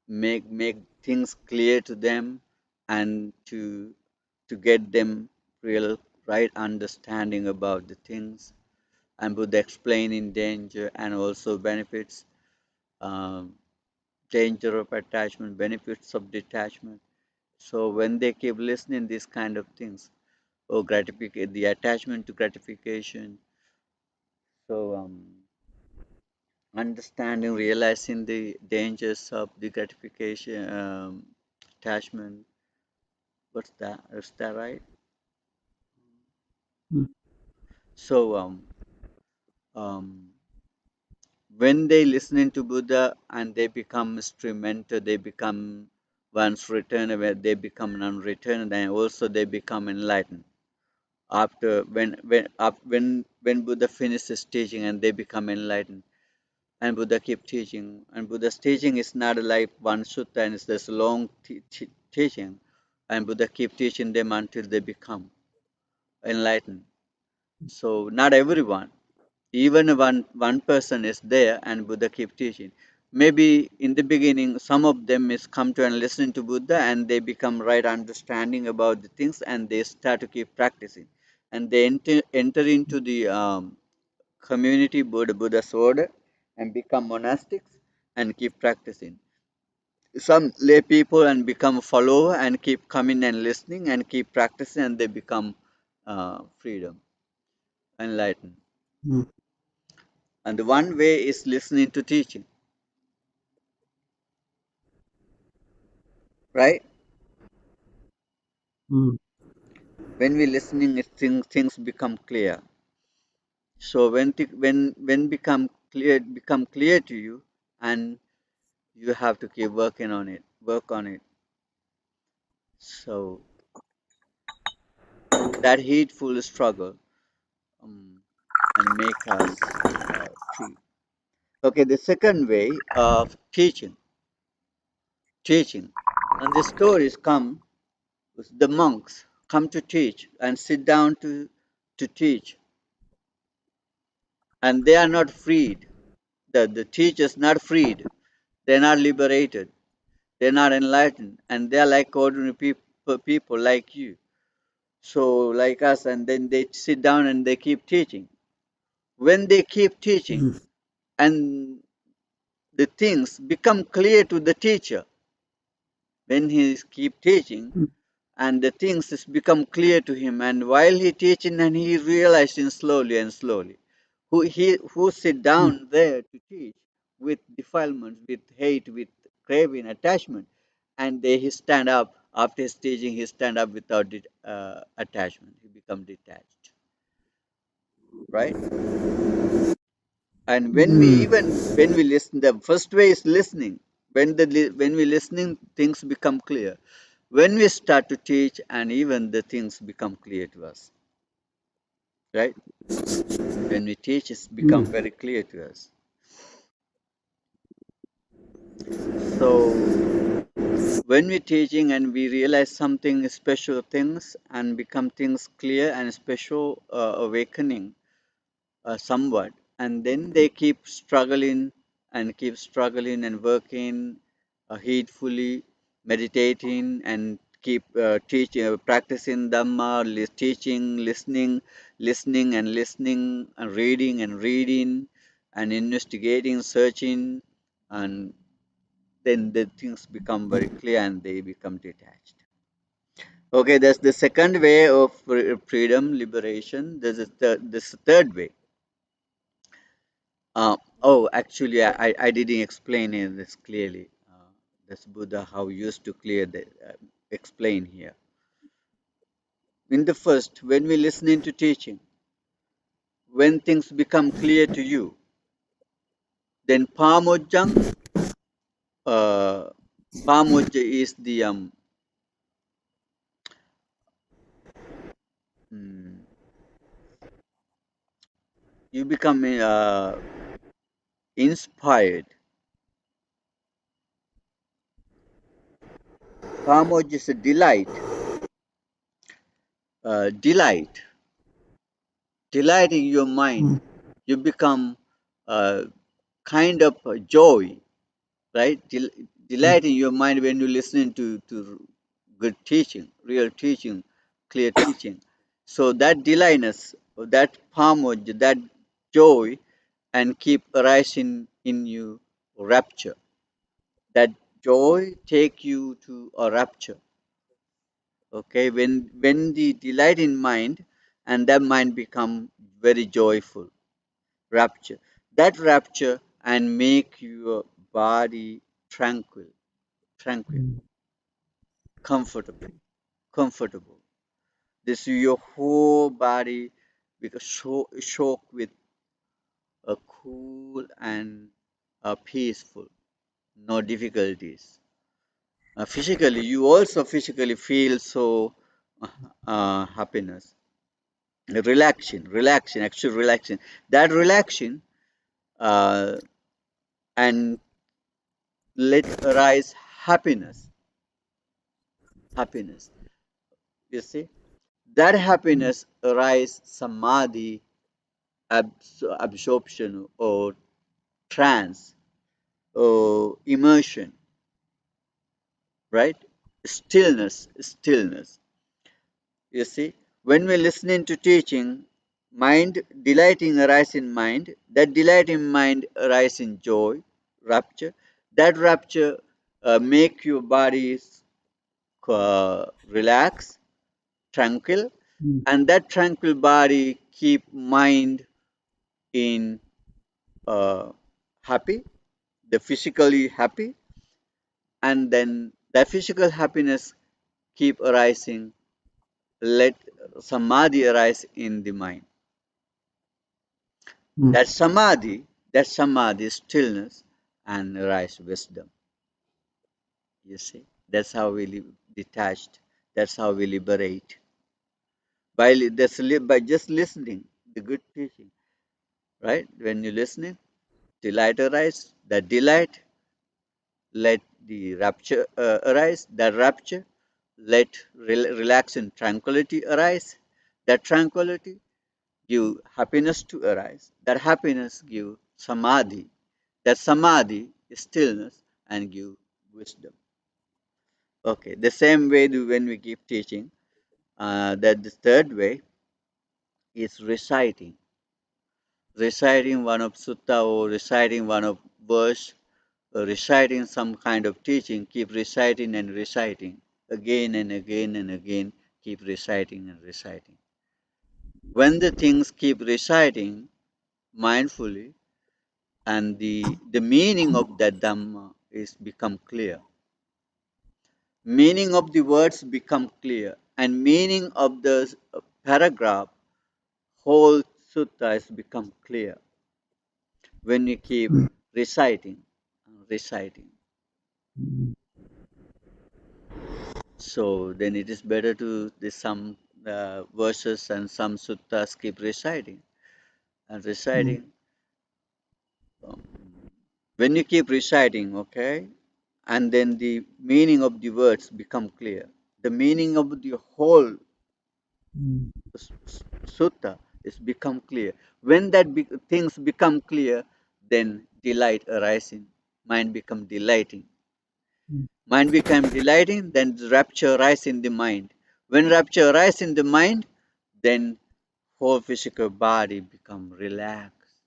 make things clear to them, and to get them real right understanding about the things. And Buddha explain in danger and also benefits, um, danger of attachment, benefits of detachment. So when they keep listening these kind of things, or gratification, the attachment to gratification, so understanding, realizing the dangers of the gratification, attachment. What's that? Is that right? mm, So um, when they listening to Buddha and they become instrumental, they become once returned, where they become non-returned, and also they become enlightened. After when Buddha finishes teaching and they become enlightened, and Buddha keep teaching, and Buddha's teaching is not like one sutta, and it's this long teaching, and Buddha keep teaching them until they become enlightened. So not everyone, even one person is there, and Buddha keep teaching. Maybe in the beginning, some of them is come to and listen to Buddha, and they become right understanding about the things, and they start to keep practicing, and they enter into the community Buddha's order, and become monastics and keep practicing. Some lay people and become follower and keep coming and listening and keep practicing, and they become freedom, enlightened. mm, And the one way is listening to teaching, right? mm, When we listening, things become clear. So when become clear to you, and you have to keep working on it, work on it. So that heedful struggle, um, and make us free. Okay, the second way of teaching, and the stories come. The monks come to teach and sit down to teach, and they are not freed. The teachers not freed. They're not liberated. They're not enlightened, and they're like ordinary people like you. So like us, and then they sit down and they keep teaching. When they keep teaching, mm, and the things become clear to the teacher, when he keep teaching, mm, and the things has become clear to him, and while he teaching, and he realizing slowly and slowly, who sit mm, down there to teach with defilements, with hate, with craving, attachment, and they he stand up after his teaching, he stand up without attachment, he become detached, right? And when we listen, the first way is listening. When we listening, things become clear. When we start to teach, and even the things become clear to us, right? When we teach, it's become mm, very clear to us. So when we're teaching and we realize something special things and become things clear and special awakening, somewhat, and then they keep struggling and working heedfully, meditating, and keep teaching, practicing Dhamma, teaching, listening, and reading, and investigating, searching, and then the things become very clear and they become detached. Okay, that's the second way of freedom, liberation. This is the third way. Oh, actually, I didn't explain it this clearly. That's Buddha how used to clear the explain here. In the first, when we listening to teaching, when things become clear to you, then Pamojjang, uh, Pamojja is the mm, you become inspired. Pamojja is a delight, delight, delight in your mind. Mm, You become kind of joy, right? mm, Delight in your mind when you're listening to good teaching, real teaching, clear teaching. So that delightness, that pamoj, that joy, and keep arising in you rapture. That joy take you to a rapture. Okay, when the delight in mind and that mind become very joyful, rapture. That rapture and make your body tranquil, tranquil, mm, comfortable, comfortable. This your whole body because shock with a cool and peaceful, no difficulties. Physically, you also physically feel so happiness, relaxing, actual relaxing. That relaxing uh, and let arise happiness, happiness. You see, that happiness arise samadhi, absorption or trance or immersion, right? Stillness, stillness. You see, when we're listening to teaching, mind delighting arise in mind. That delight in mind arise in joy, rapture. That rapture make your body relax, tranquil, mm, and that tranquil body keep mind in happy, the physically happy, and then that physical happiness keep arising. Let samadhi arise in the mind. mm, That samadhi, stillness, and arise wisdom. You see, that's how we live detached. That's how we liberate by just listening the good teaching. Right? When you're listening, delight arise. That delight let the rapture arise. That rapture let relax and tranquility arise. That tranquility give happiness to arise. That happiness give samadhi. That samadhi is stillness and give wisdom. Okay, the same way when we keep teaching, that the third way is reciting one of sutta or reciting one of verse, or reciting some kind of teaching. Keep reciting and reciting again and again and again. Keep reciting and reciting. When the things keep reciting mindfully, and the meaning of that Dhamma is become clear. Meaning of the words become clear, and meaning of the paragraph, whole sutta has become clear when you keep mm, reciting, reciting. mm, So then it is better to the some verses and some suttas keep reciting and mm, reciting. Um, when you keep reciting, okay, and then the meaning of the words become clear. The meaning of the whole mm, sutta is become clear. When things become clear, then delight arising. Mind become delighting. mm, Mind become delighting, then rapture arises in the mind. When rapture arises in the mind, then whole physical body become relaxed,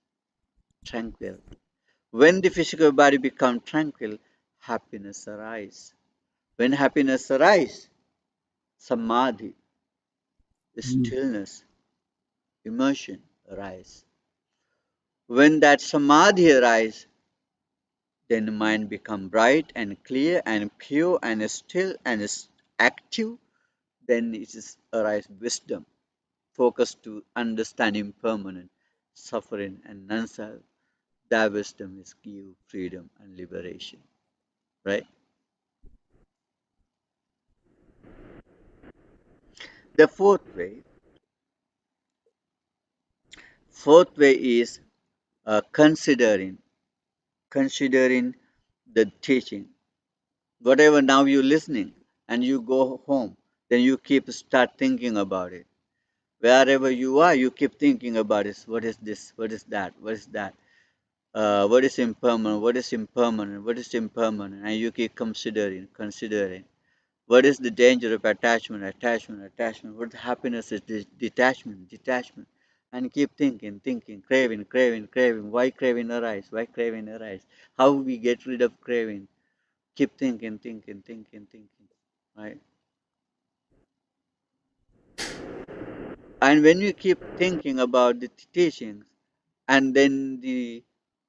tranquil. When the physical body become tranquil, happiness arises. When happiness arises, samadhi, mm, stillness, immersion arise. When that samadhi arises, then the mind becomes bright and clear and pure and still and is active. Then it is arise wisdom, focus to understand impermanent, suffering and non-self. That wisdom is give freedom and liberation. Right? The fourth way is considering the teaching. Whatever now you're listening and you go home, then you keep start thinking about it. Wherever you are, you keep thinking about it. What is this? What is that? What is that? What is impermanent? What is impermanent? What is impermanent? And you keep considering. What is the danger of attachment? Attachment. What happiness is detachment. And keep thinking, craving. Why craving arise? Why craving arise? How we get rid of craving? Keep thinking. Right? And when you keep thinking about the teachings, and then the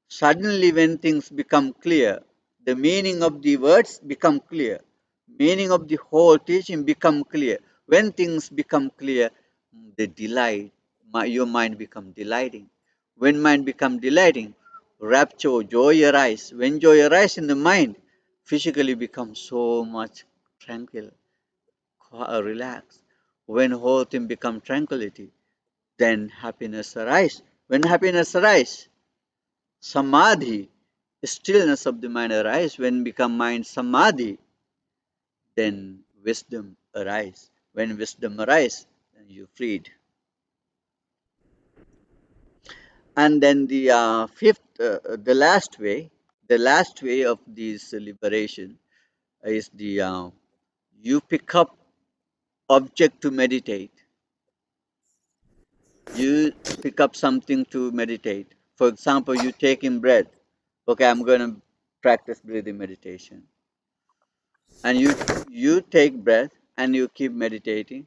suddenly when things become clear, the meaning of the words become clear, meaning of the whole teaching become clear. When things become clear, the delight, your mind become delighting. When mind become delighting, rapture, joy arise. When joy arise in the mind, physically become so much tranquil, relaxed. When whole thing become tranquility, then happiness arise. When happiness arise, samadhi, stillness of the mind arise. When become mind samadhi, then wisdom arise. When wisdom arise, then you freed. And then the the last way of this liberation is the you pick up object to meditate. You pick up something to meditate. For example, you take in breath. Okay, I'm going to practice breathing meditation. And you take breath and you keep meditating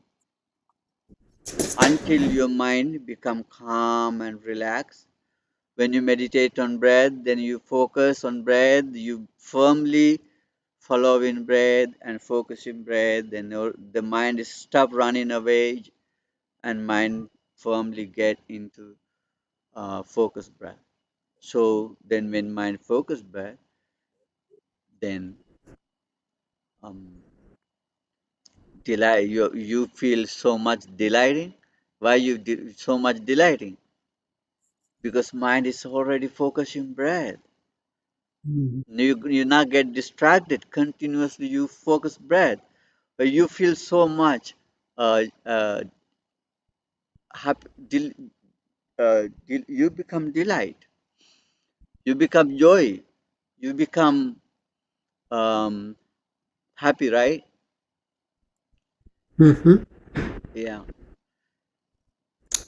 until your mind become calm and relaxed. When you meditate on breath, then you focus on breath, you firmly follow in breath and focus in breath, then the mind is stop running away and mind firmly get into focus breath. So then when mind focus breath, then um, delight you feel so much delighting. Why so much delighting? Because mind is already focusing breath. Mhm. You not get distracted continuously. You focus breath, but you feel so much uh, uh, happy. You become delight. You become joy. You become um, happy, right? Mhm. Yeah.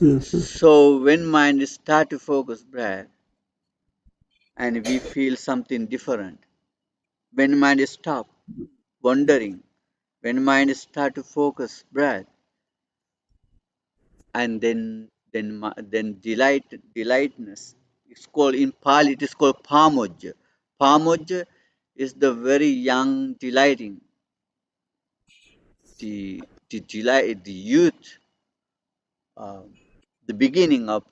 Mhm. So when mind start to focus breath, and we feel something different. When mind stop wandering, when mind start to focus breath, and then delightness. It's called in Pali. It is called pamojja. Pamojja is the very young delighting, the delight, the youth, um, the beginning of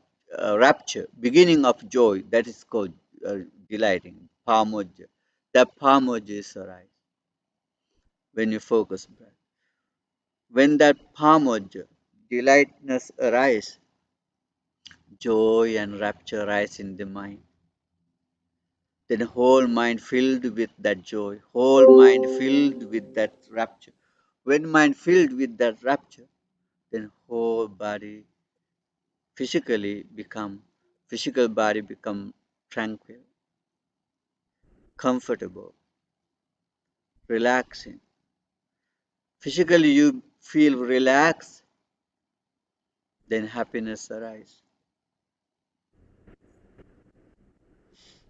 rapture, beginning of joy. That is called delighting. Pamojja. That pamojja is arise when you focus breath. When that pamojja, delightness arise, joy and rapture rise in the mind. Then whole mind filled with that joy, whole mind filled with that rapture. When mind filled with that rapture, then whole body physically become physical body become tranquil, comfortable, relaxing. Physically you feel relaxed, then happiness arises.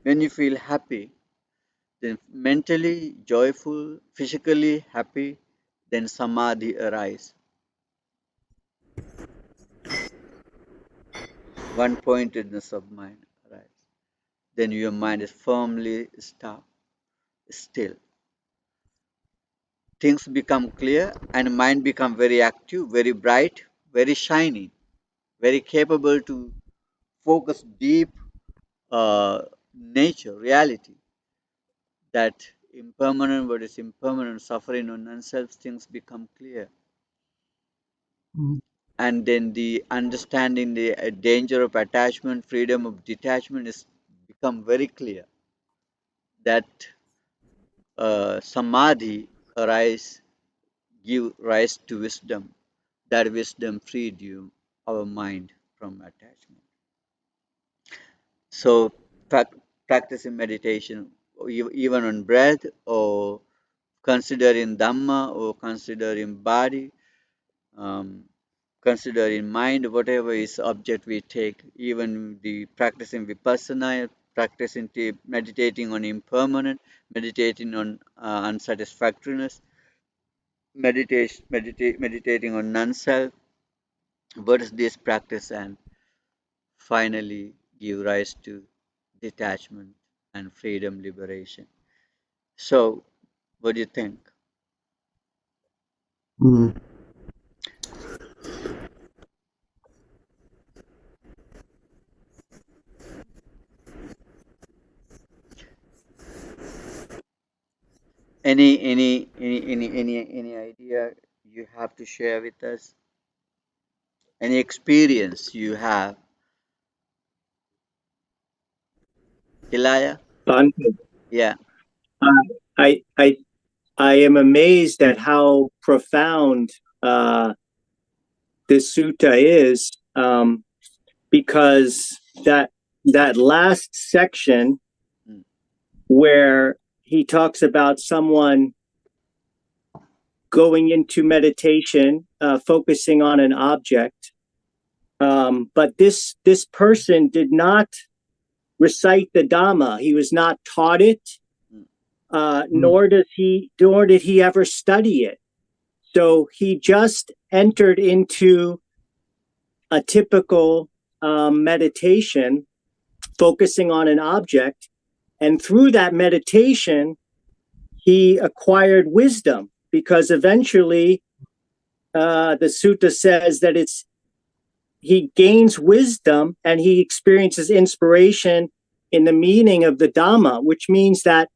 When you feel happy, then mentally joyful, physically happy, then samadhi arises. One pointedness of mind arise. then your mind is firmly still. Things become clear and mind become very active, very bright, very shiny, very capable to focus deep nature, reality, that impermanent, what is impermanent, suffering or non-self things become clear. mm, And then the understanding the danger of attachment, freedom of detachment is become very clear. That samadhi arise, give rise to wisdom. That wisdom freed you, our mind, from attachment. So practicing meditation, even on breath, or considering Dhamma, or considering body, um, considering mind, whatever is object we take, even the practicing vipassana, practicing meditating on impermanent, meditating on unsatisfactoriness, meditating on non-self, what is this practice, and finally give rise to detachment and freedom, liberation. So, what do you think? mm. Any idea you have to share with us? Any experience you have, Ilaya? Bhante, Yeah. uh, I, I, I am amazed at how profound this sutta is, because that last section Mm, where he talks about someone going into meditation, focusing on an object, but this person did not recite the Dhamma. He was not taught it, mm, Mm, nor did he ever study it. So he just entered into a typical meditation, focusing on an object. And through that meditation, he acquired wisdom because eventually the sutta says that he gains wisdom and he experiences inspiration in the meaning of the Dhamma, which means that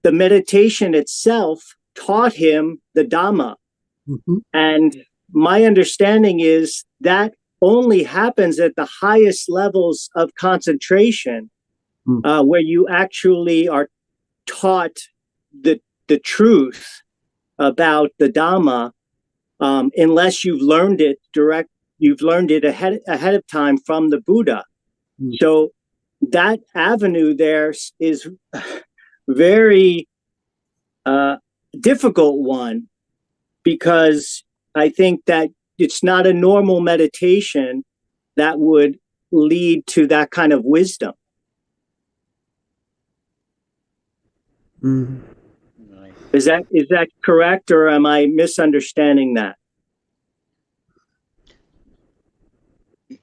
the meditation itself taught him the Dhamma. mhm, And my understanding is that only happens at the highest levels of concentration, mm, where you actually are taught the truth about the Dhamma, unless you've learned it ahead of time from the Buddha. mm, So that avenue there is very uh, difficult one, because I think that it's not a normal meditation that would lead to that kind of wisdom. mm. right. Is that correct, or am I misunderstanding that?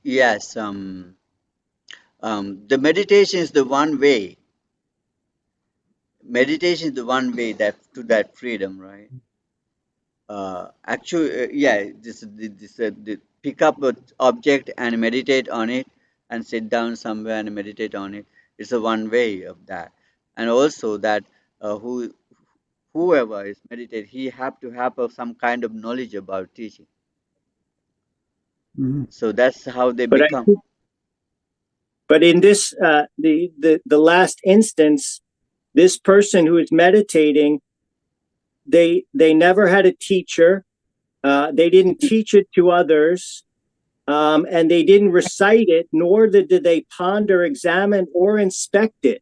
Yes. The meditation is the one way. Meditation is the one way that to that freedom, right? Actually, yeah. The pick up an object and meditate on it, and sit down somewhere and meditate on it. It's a one way of that, and also that whoever is meditate, he have to have some kind of knowledge about teaching. Mhm. So that's how they But I become. think, but in this the last instance, this person who is meditating, they never had a teacher. They didn't teach it to others, and they didn't recite it, nor did they ponder, examine, or inspect it.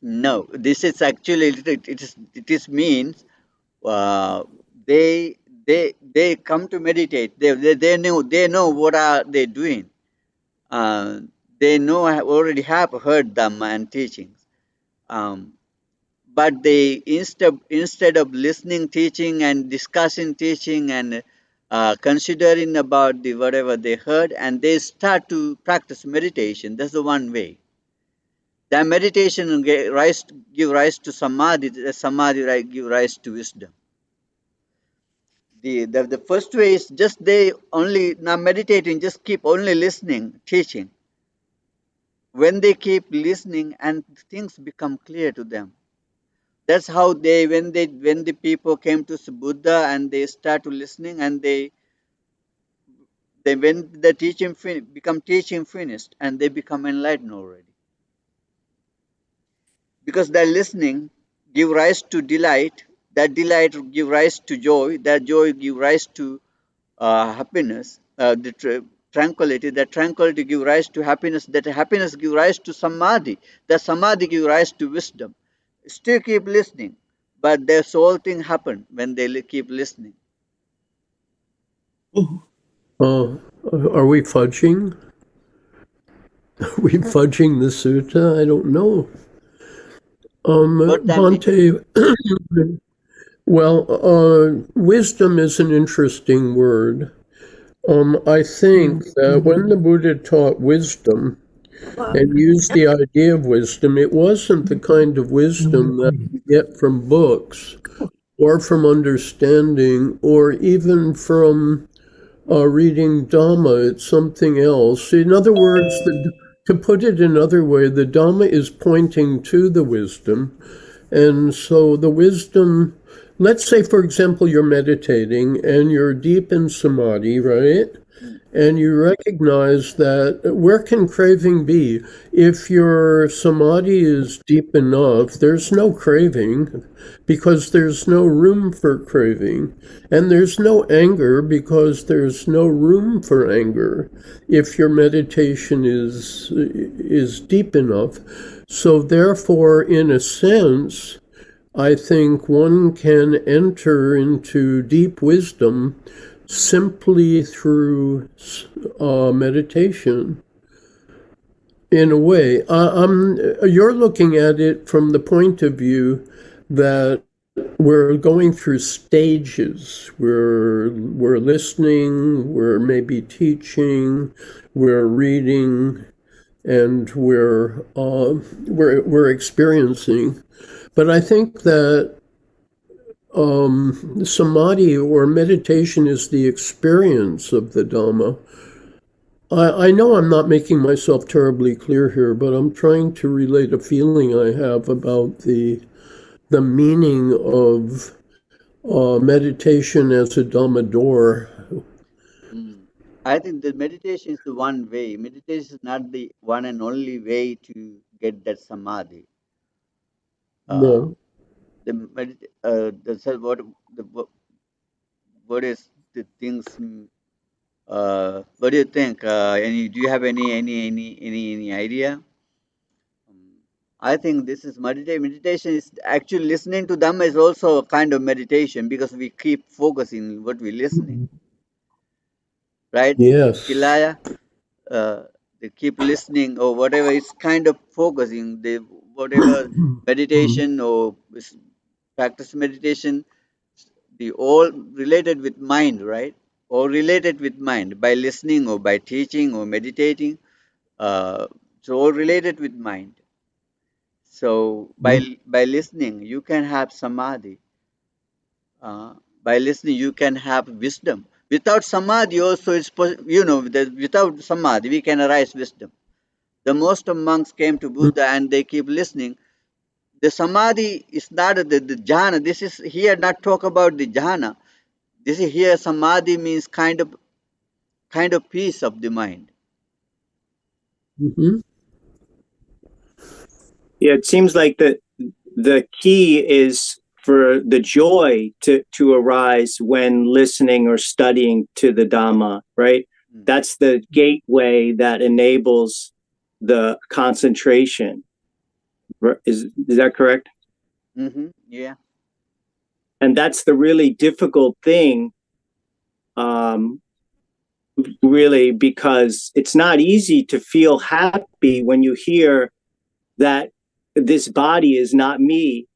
No, this is actually it is means uh, they they come to meditate. They know what are they doing. Uh, they know already have heard Dhamma and teachings. Um, but they instead of listening teaching and discussing teaching and considering about the whatever they heard, and they start to practice meditation. That's the one way. That meditation give rise to samadhi. The samadhi give rise to wisdom. The first way is just they only now meditating, just keep only listening, teaching. When they keep listening and things become clear to them. That's how when the people came to Buddha and they start to listening and they when the teaching become teaching finished and they become enlightened already. Because that listening give rise to delight, that delight give rise to joy, that joy give rise to happiness, tranquility, that tranquility give rise to happiness, that happiness give rise to samadhi, that samadhi give rise to wisdom. Still keep listening, but this whole thing happen when they keep listening. Are we fudging? Are we fudging the sutta? I don't know. But Bhante, well, wisdom is an interesting word. I think that when the Buddha taught wisdom and used the idea of wisdom, it wasn't the kind of wisdom that you get from books or from understanding or even from reading Dhamma. It's something else. In other words, to put it another way, the Dhamma is pointing to the wisdom. And so the wisdom, let's say, for example, you're meditating and you're deep in samadhi, right? And you recognize that where can craving be? If your samadhi is deep enough, there's no craving because there's no room for craving. And there's no anger because there's no room for anger if your meditation is deep enough. So therefore, in a sense, I think one can enter into deep wisdom simply through meditation. In a way, you're looking at it from the point of view that we're going through stages. We're listening, we're maybe teaching, we're reading, and we're experiencing. But I think that samadhi or meditation is the experience of the Dhamma. I know I'm not making myself terribly clear here, but I'm trying to relate a feeling I have about the meaning of meditation as a Dhamma door. I think the meditation is the one way. Meditation is not the one and only way to get that samadhi. Uh, No. what is the things? What do you think? Do you have any idea? I think this is meditation. Meditation is actually listening to Dhamma is also a kind of meditation because we keep focusing what we're listening, right? Yes. Kilaya, they keep listening or whatever. It's kind of focusing. Whatever meditation or practice meditation, the all related with mind, right? Or related with mind by listening or by teaching or meditating. So all related with mind. So by listening, you can have samadhi. Uh, by listening, you can have wisdom. Without samadhi, also without samadhi, we can arise wisdom. The most of monks came to Buddha and they keep listening. The samadhi is not the jhana. This is here not talk about the jhana. This is here samadhi means kind of peace of the mind. Mm-hmm. Yeah, it seems like the key is for the joy to arise when listening or studying to the Dhamma, right? That's the gateway that enables the concentration. Is that correct? Yeah. And that's the really difficult thing, really, because it's not easy to feel happy when you hear that this body is not me.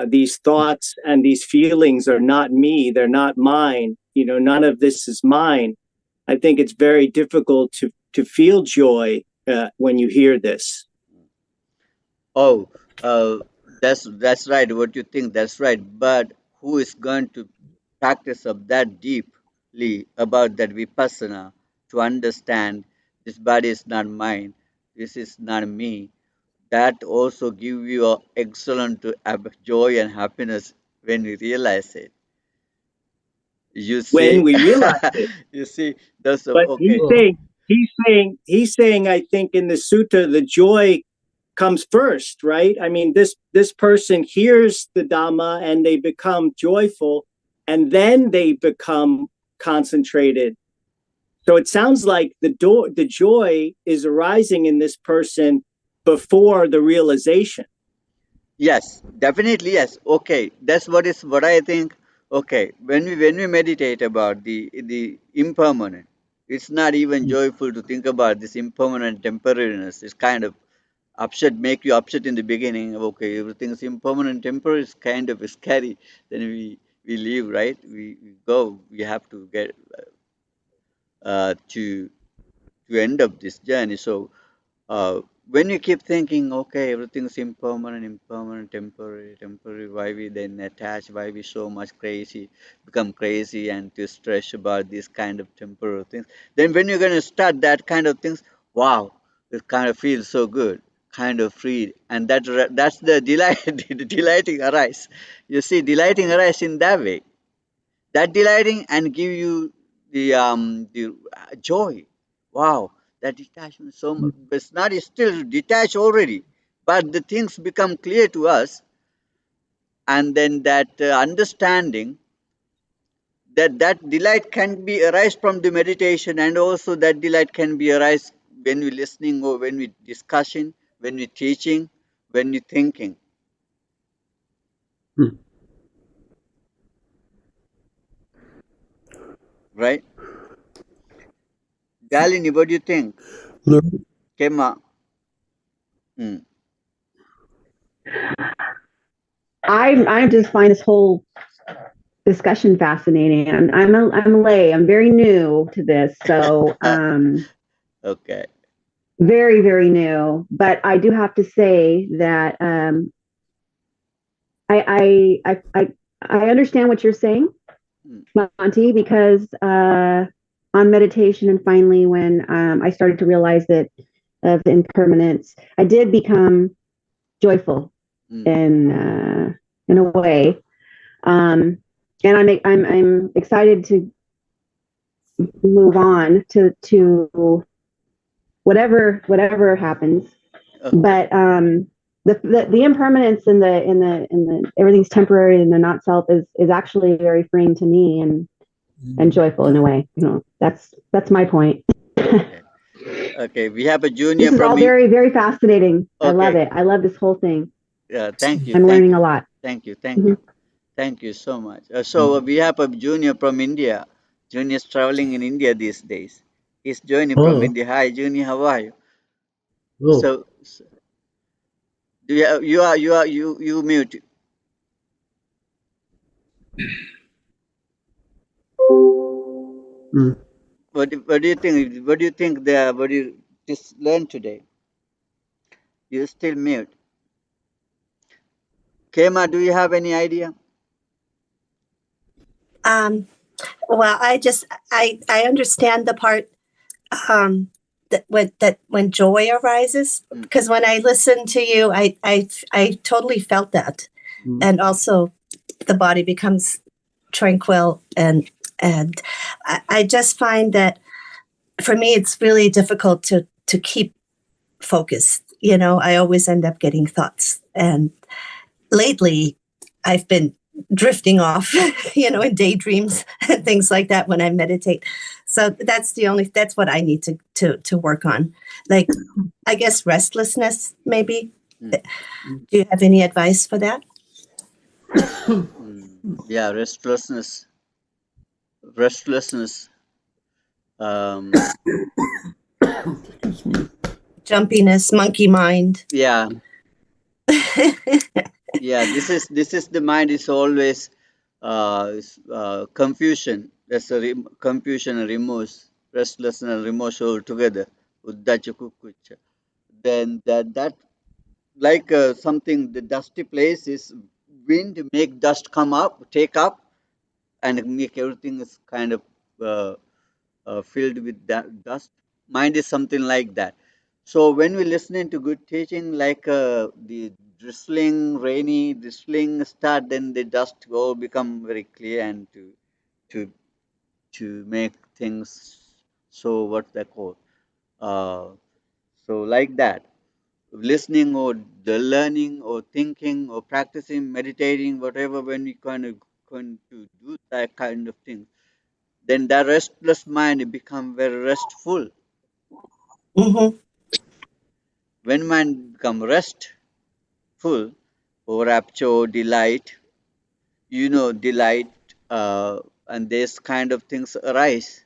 These thoughts and these feelings are not me. They're not mine. None of this is mine. I think it's very difficult to feel joy when you hear this. Oh, uh, that's right. What you think, that's right. But who is going to practice up that deeply about that vipassana to understand this body is not mine, this is not me? That also give you a excellent joy and happiness when you realize it. You when see, we realize it. you see, that's But okay. he's saying, I think in the sutta, the joy comes first, right? I mean, this person hears the Dhamma and they become joyful, and then they become concentrated. So it sounds like the joy is arising in this person before the realization. Yes, definitely yes. Okay, that's what I think. Okay, when we meditate about the impermanent, it's not even joyful to think about this impermanent temporariness. It's kind of upset, make you upset in the beginning. Okay, everything is impermanent, temporary. It's kind of scary. Then we leave, right? We go. We have to get to end up this journey. So when you keep thinking, okay, everything's impermanent, impermanent, temporary, temporary, why we then attach, why we so much crazy, become crazy and to stress about these kind of temporary things, then when you're going to start that kind of things, wow, it kind of feels so good, kind of free, and that's the delight, the delighting arise. You see, delighting arise in that way, that delighting and give you the joy. Wow, that detachment so much. It's not, it's still detached already, but the things become clear to us, and then that understanding that that delight can be arise from the meditation, and also that delight can be arise when we listening or when we discussing, when we teaching, when we thinking, Hmm. right? Dalini, what do you think? Learn- Kema. Mm. I just find this whole discussion fascinating. I'm lay. I'm very new to this, so Okay. very new. But I do have to say that I understand what you're saying, Mm. Monty, because on meditation and finally when I started to realize that of impermanence, I did become joyful Mm. in a way. And I'm excited to move on to whatever happens. Okay. But the impermanence and the everything's temporary and the not self is actually very freeing to me and joyful in a way. That's my point. Okay. Okay. We have a junior This is from all very fascinating. I love Okay. it. I love this whole thing. Thank you. I'm Thank learning a you. lot. Thank you. Thank Mhm. you. Thank you so much. So we have a junior from India. Junior's traveling in India these days. He's joining from Ah, India. Hi, Junior. How are you? oh, So do you mute? mm. What do you think? What do you think there? What do you just learn today? You still mute. Kema, do you have any idea? Um, well, I understand the part that when joy arises, Mm. because when I listened to you, I totally felt that, Mm. and also the body becomes tranquil, and I just find that for me it's really difficult to keep focused. I always end up getting thoughts, and lately I've been drifting off, in daydreams and things like that when I meditate. So that's what I need to work on. Like, I guess restlessness, maybe. Mm. Do you have any advice for that? Mm. Yeah, restlessness. Restlessness. Um, Excuse me. Jumpiness, monkey mind. yeah, yeah. This is the mind is always confusion. That's confusion and remorse, restlessness and remorse all together. Uddacha kukucha. Then like something, the dusty place is wind make dust come up, take up, and make everything is kind of uh, filled with that dust. Mind is something like that. So when we listening to good teaching, like the drizzling start, then the dust all become very clear and to to make things. So what's that called? Uh, so like that, listening or the learning or thinking or practicing, meditating, whatever. When we kind of going to do that kind of thing, then that restless mind become very restful. Hmm. When mind become restful or rapture or delight, delight, and this kind of things arise.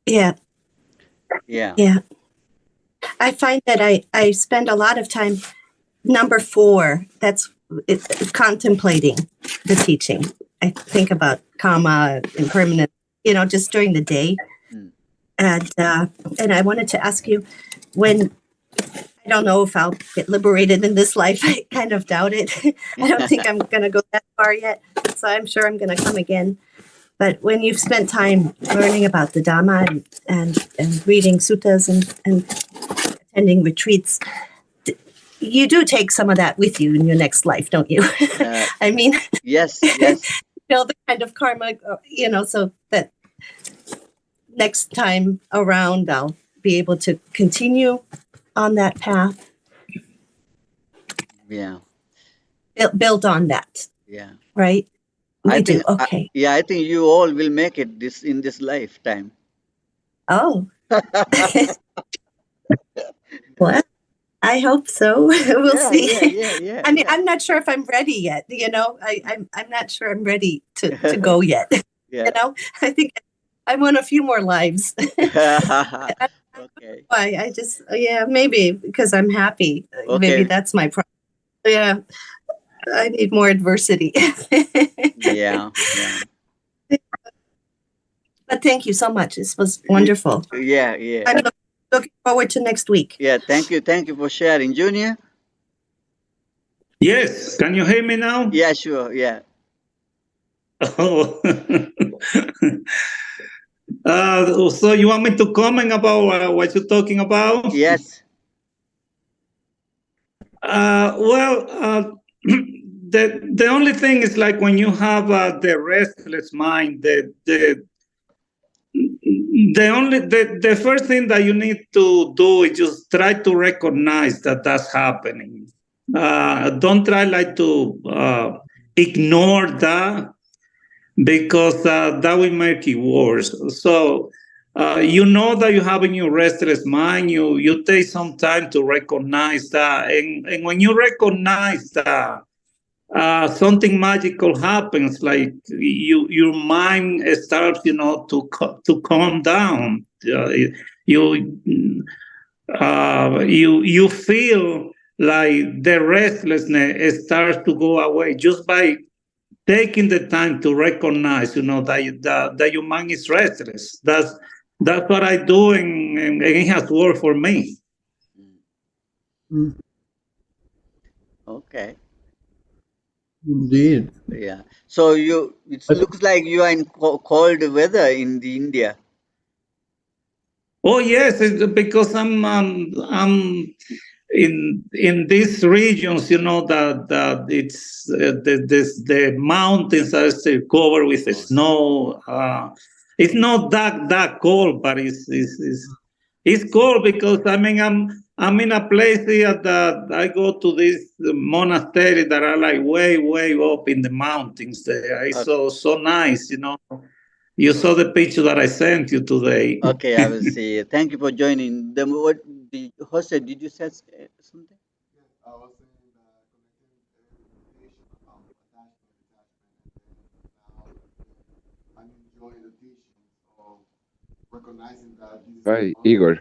Yeah, Yeah. yeah. I find that I spend a lot of time. Number four, that's it, contemplating the teaching. I think about karma, impermanence, just during the day. Mm. And I wanted to ask you, when I don't know if I'll get liberated in this life. I kind of doubt it. I don't think I'm going to go that far yet. So I'm sure I'm going to come again. But when you've spent time learning about the Dhamma and reading suttas and attending retreats, you do take some of that with you in your next life, don't you? Uh, I mean, yes, yes, the kind of karma, so that next time around, I'll be able to continue on that path, yeah, build on that, yeah. right? I We do. think, Okay. yeah, I think you all will make it this in this lifetime. Oh, well, I hope so. We'll Yeah, see. yeah, yeah, yeah, I mean, yeah. I'm not sure if I'm ready yet. I'm not sure I'm ready to go yet. Yeah. I think I want a few more lives. Okay. Why? Yeah, maybe because I'm happy. Maybe Okay. that's my problem. Yeah, I need more adversity. Yeah, yeah. But thank you so much. This was Y- wonderful. Yeah, yeah. I'm looking forward to next week. Yeah, thank you for sharing. Junior? Yes, can you hear me now? Yeah, sure, yeah. Oh. So you want me to comment about what you're talking about? Yes. The only thing is like when you have the restless mind, the first thing that you need to do is just try to recognize that that's happening. Don't try like to ignore that, because that will make it worse. So you know that you have in your restless mind. You take some time to recognize that, and when you recognize that, something magical happens. Like your mind starts, to calm down. You you feel like the restlessness starts to go away just by taking the time to recognize, that your mind is restless. That's what I do, and it has worked for me. Mm. Mm, Okay. indeed. Yeah. So it I, looks like you are in cold weather in the India. Oh yes, because I'm in these regions, that it's the mountains are still covered with Oh, snow. It's not that cold, but it's cold because I mean I'm in a place here that I go to these monasteries that are like way up in the mountains. There, it's okay. so nice. You saw the picture that I sent you today. Okay, I will see. Thank you for joining. What the host said, did you say something? Right, Igor.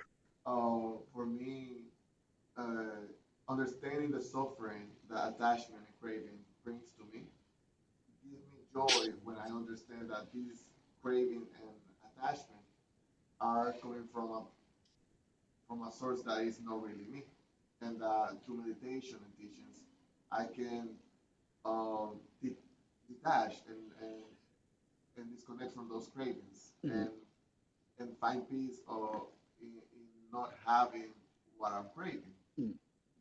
and through meditation and teachings, I can detach and disconnect from those cravings and find peace in not having what I'm craving.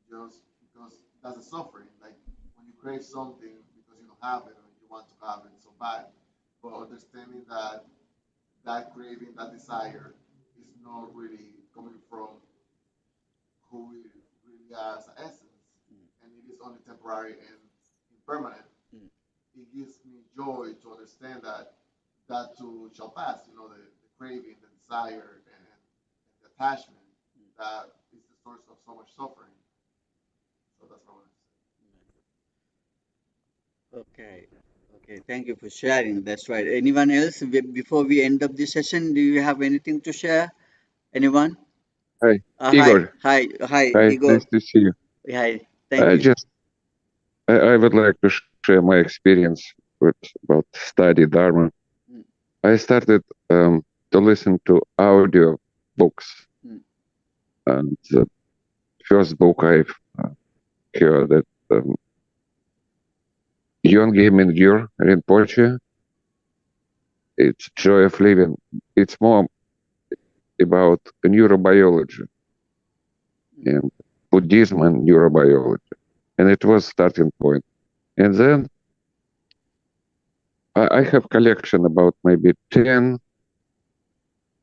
Just because that's a suffering. Like when you crave something because you don't have it or you want to have it so bad, but understanding that that craving, that desire, is not really coming from who we really are as an essence, and it is only temporary and impermanent. It gives me joy to understand that that too shall pass. You know, the craving, the desire, and the attachment that is the source of so much suffering. So that's what I want to Okay. Okay. Thank you for sharing. That's right. Anyone else? Before we end up this session, do you have anything to share? Anyone? Hi, Hi. Igor. Hi. Hi, Hi, Igor. nice to see you. Hi. Thank I you. just I would like to share my experience with about study Dharma. Mm, I started to listen to audio books, mm, and the first book I've heard that Yongey Mingyur Rinpoche. It's Joy of Living. It's more about neurobiology mm, and Buddhism and neurobiology, and it was starting point. And then I have collection about maybe 10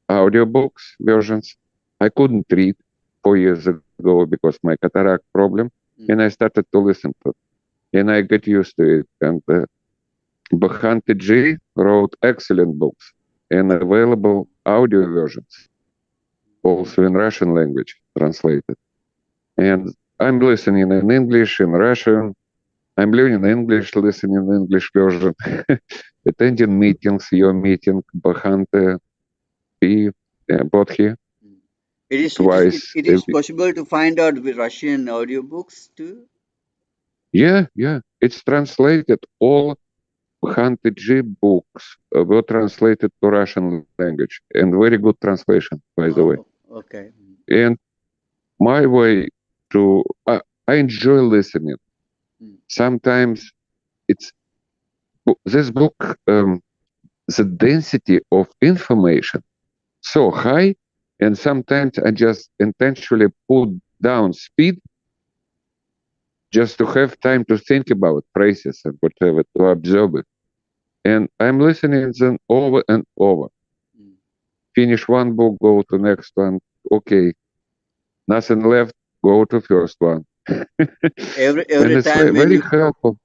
audiobooks versions. I couldn't read 4 years ago because my cataract problem, mm. and I started to listen to it, and I get used to it. And Bhante G wrote excellent books and available audio versions, also in Russian language translated. And I'm listening in English, in Russian. I'm learning English, listening in English version, attending meetings, your meeting, Bhante P. Bodhi, Mm. twice. It is possible to find out with Russian audiobooks too. Yeah. It's translated. All Bhante G books were translated to Russian language, and very good translation, by the way. Oh, okay. And my way to, I enjoy listening. Mm, Sometimes it's this book, the density of information so high, and sometimes I just intentionally put down speed just to have time to think about phrases and whatever, to observe it. And I'm listening then over and over. mm. Finish one book, go to next one. Okay, nothing left, go to first one. And Every it's time when very you helpful.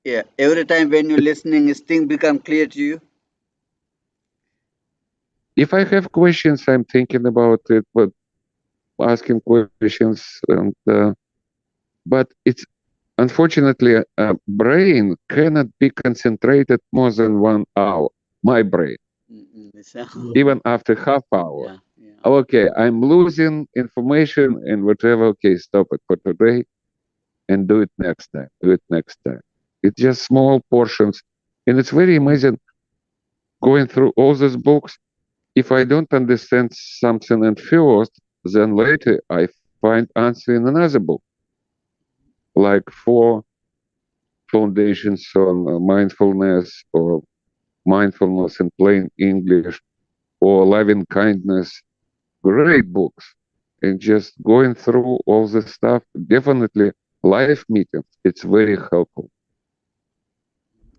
yeah, every time when you're listening, is thing become clear to you? If I have questions, I'm thinking about it, but asking questions, and but it's unfortunately brain cannot be concentrated more than 1 hour. My brain, even after half hour. yeah, yeah. Okay, I'm losing information and whatever. Okay, stop it for today and do it next time. Do it next time. It's just small portions, and it's very amazing going through all these books. If I don't understand something at first, then later I find answer in another book, like 4 foundations on mindfulness, or mindfulness in plain English, or loving kindness. Great books. And just going through all this stuff, definitely live meetings, it's very helpful.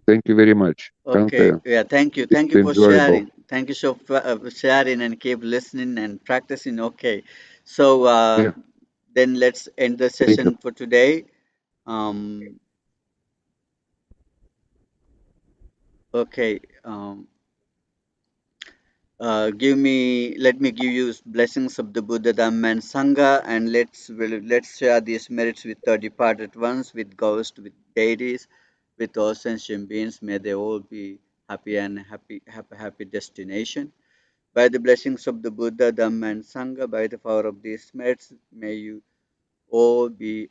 Thank you very much. Okay, Kante, yeah, thank you. it's Thank you for enjoyable. sharing. Thank you for sharing and keep listening and practicing. Okay, so Yeah, then let's end the thank you. session for today. Um, okay, let me give you blessings of the Buddha, Dhamma, and Sangha, and let's share these merits with the departed ones, with ghosts, with deities, with all sentient beings. May they all be happy and happy destination. By the blessings of the Buddha, Dhamma, and Sangha, by the power of these merits, may you all be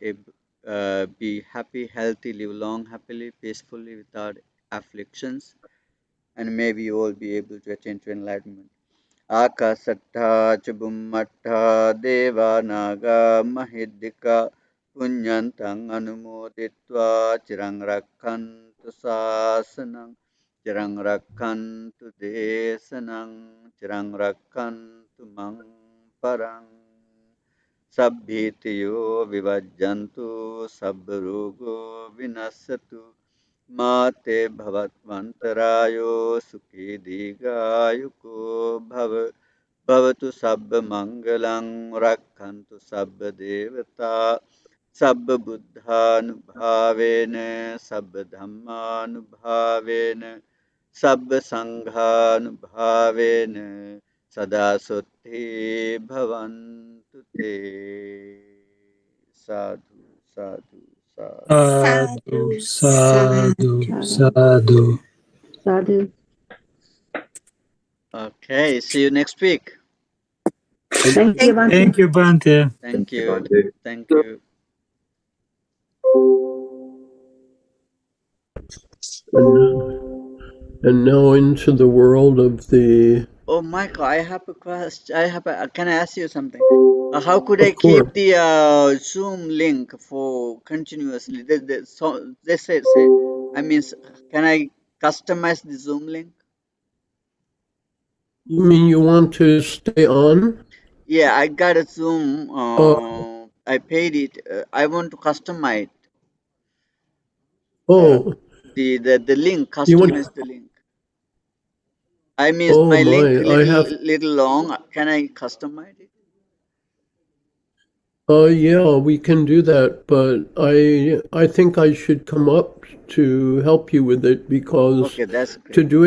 happy, healthy, live long, happily, peacefully, without afflictions, and may we all be able to attain to enlightenment. आकाशट्टा च बुम्मट्टा देवानागा महिद्दिका पुण्यन्तं अनुमोदित्वा चिरं रक्षन्तु शासनं चिरं रक्षन्तु देशनं चिरं रक्षन्तु मं परम् सभ्भीतयो विभज्यन्तु सब्बरोगो विनश्यतु मा ते भवत्वन्तरायो सुखी दीर्घायुको भवतु सब्बमङ्गलं रक्षन्तु सब्बदेवता सब्बबुद्धानुभावेन सब्बधम्मानुभावेन सब्बसङ्घानुभावेन सदा सुद्धि भवन्तु ते साधु साधु साधु Sadhu, Sadhu. Sadhu. Okay, see you next week. Thank you, Bhante. Thank you, Bhante. Thank you. Thank you. And now into the world of the. Oh, Michael, I have a question. Can I ask you something? How could I Of keep course. the Zoom link for continuously? They say, I mean, can I customize the Zoom link? You mean you want to stay on? Yeah, I got a Zoom. I paid it. I want to customize Oh, the link. you want? Customize the link. I mean, Oh my link my! I have. little long. Can I customize it? Yeah, we can do that, but I think I should come up to help you with it because Okay, that's great. to do it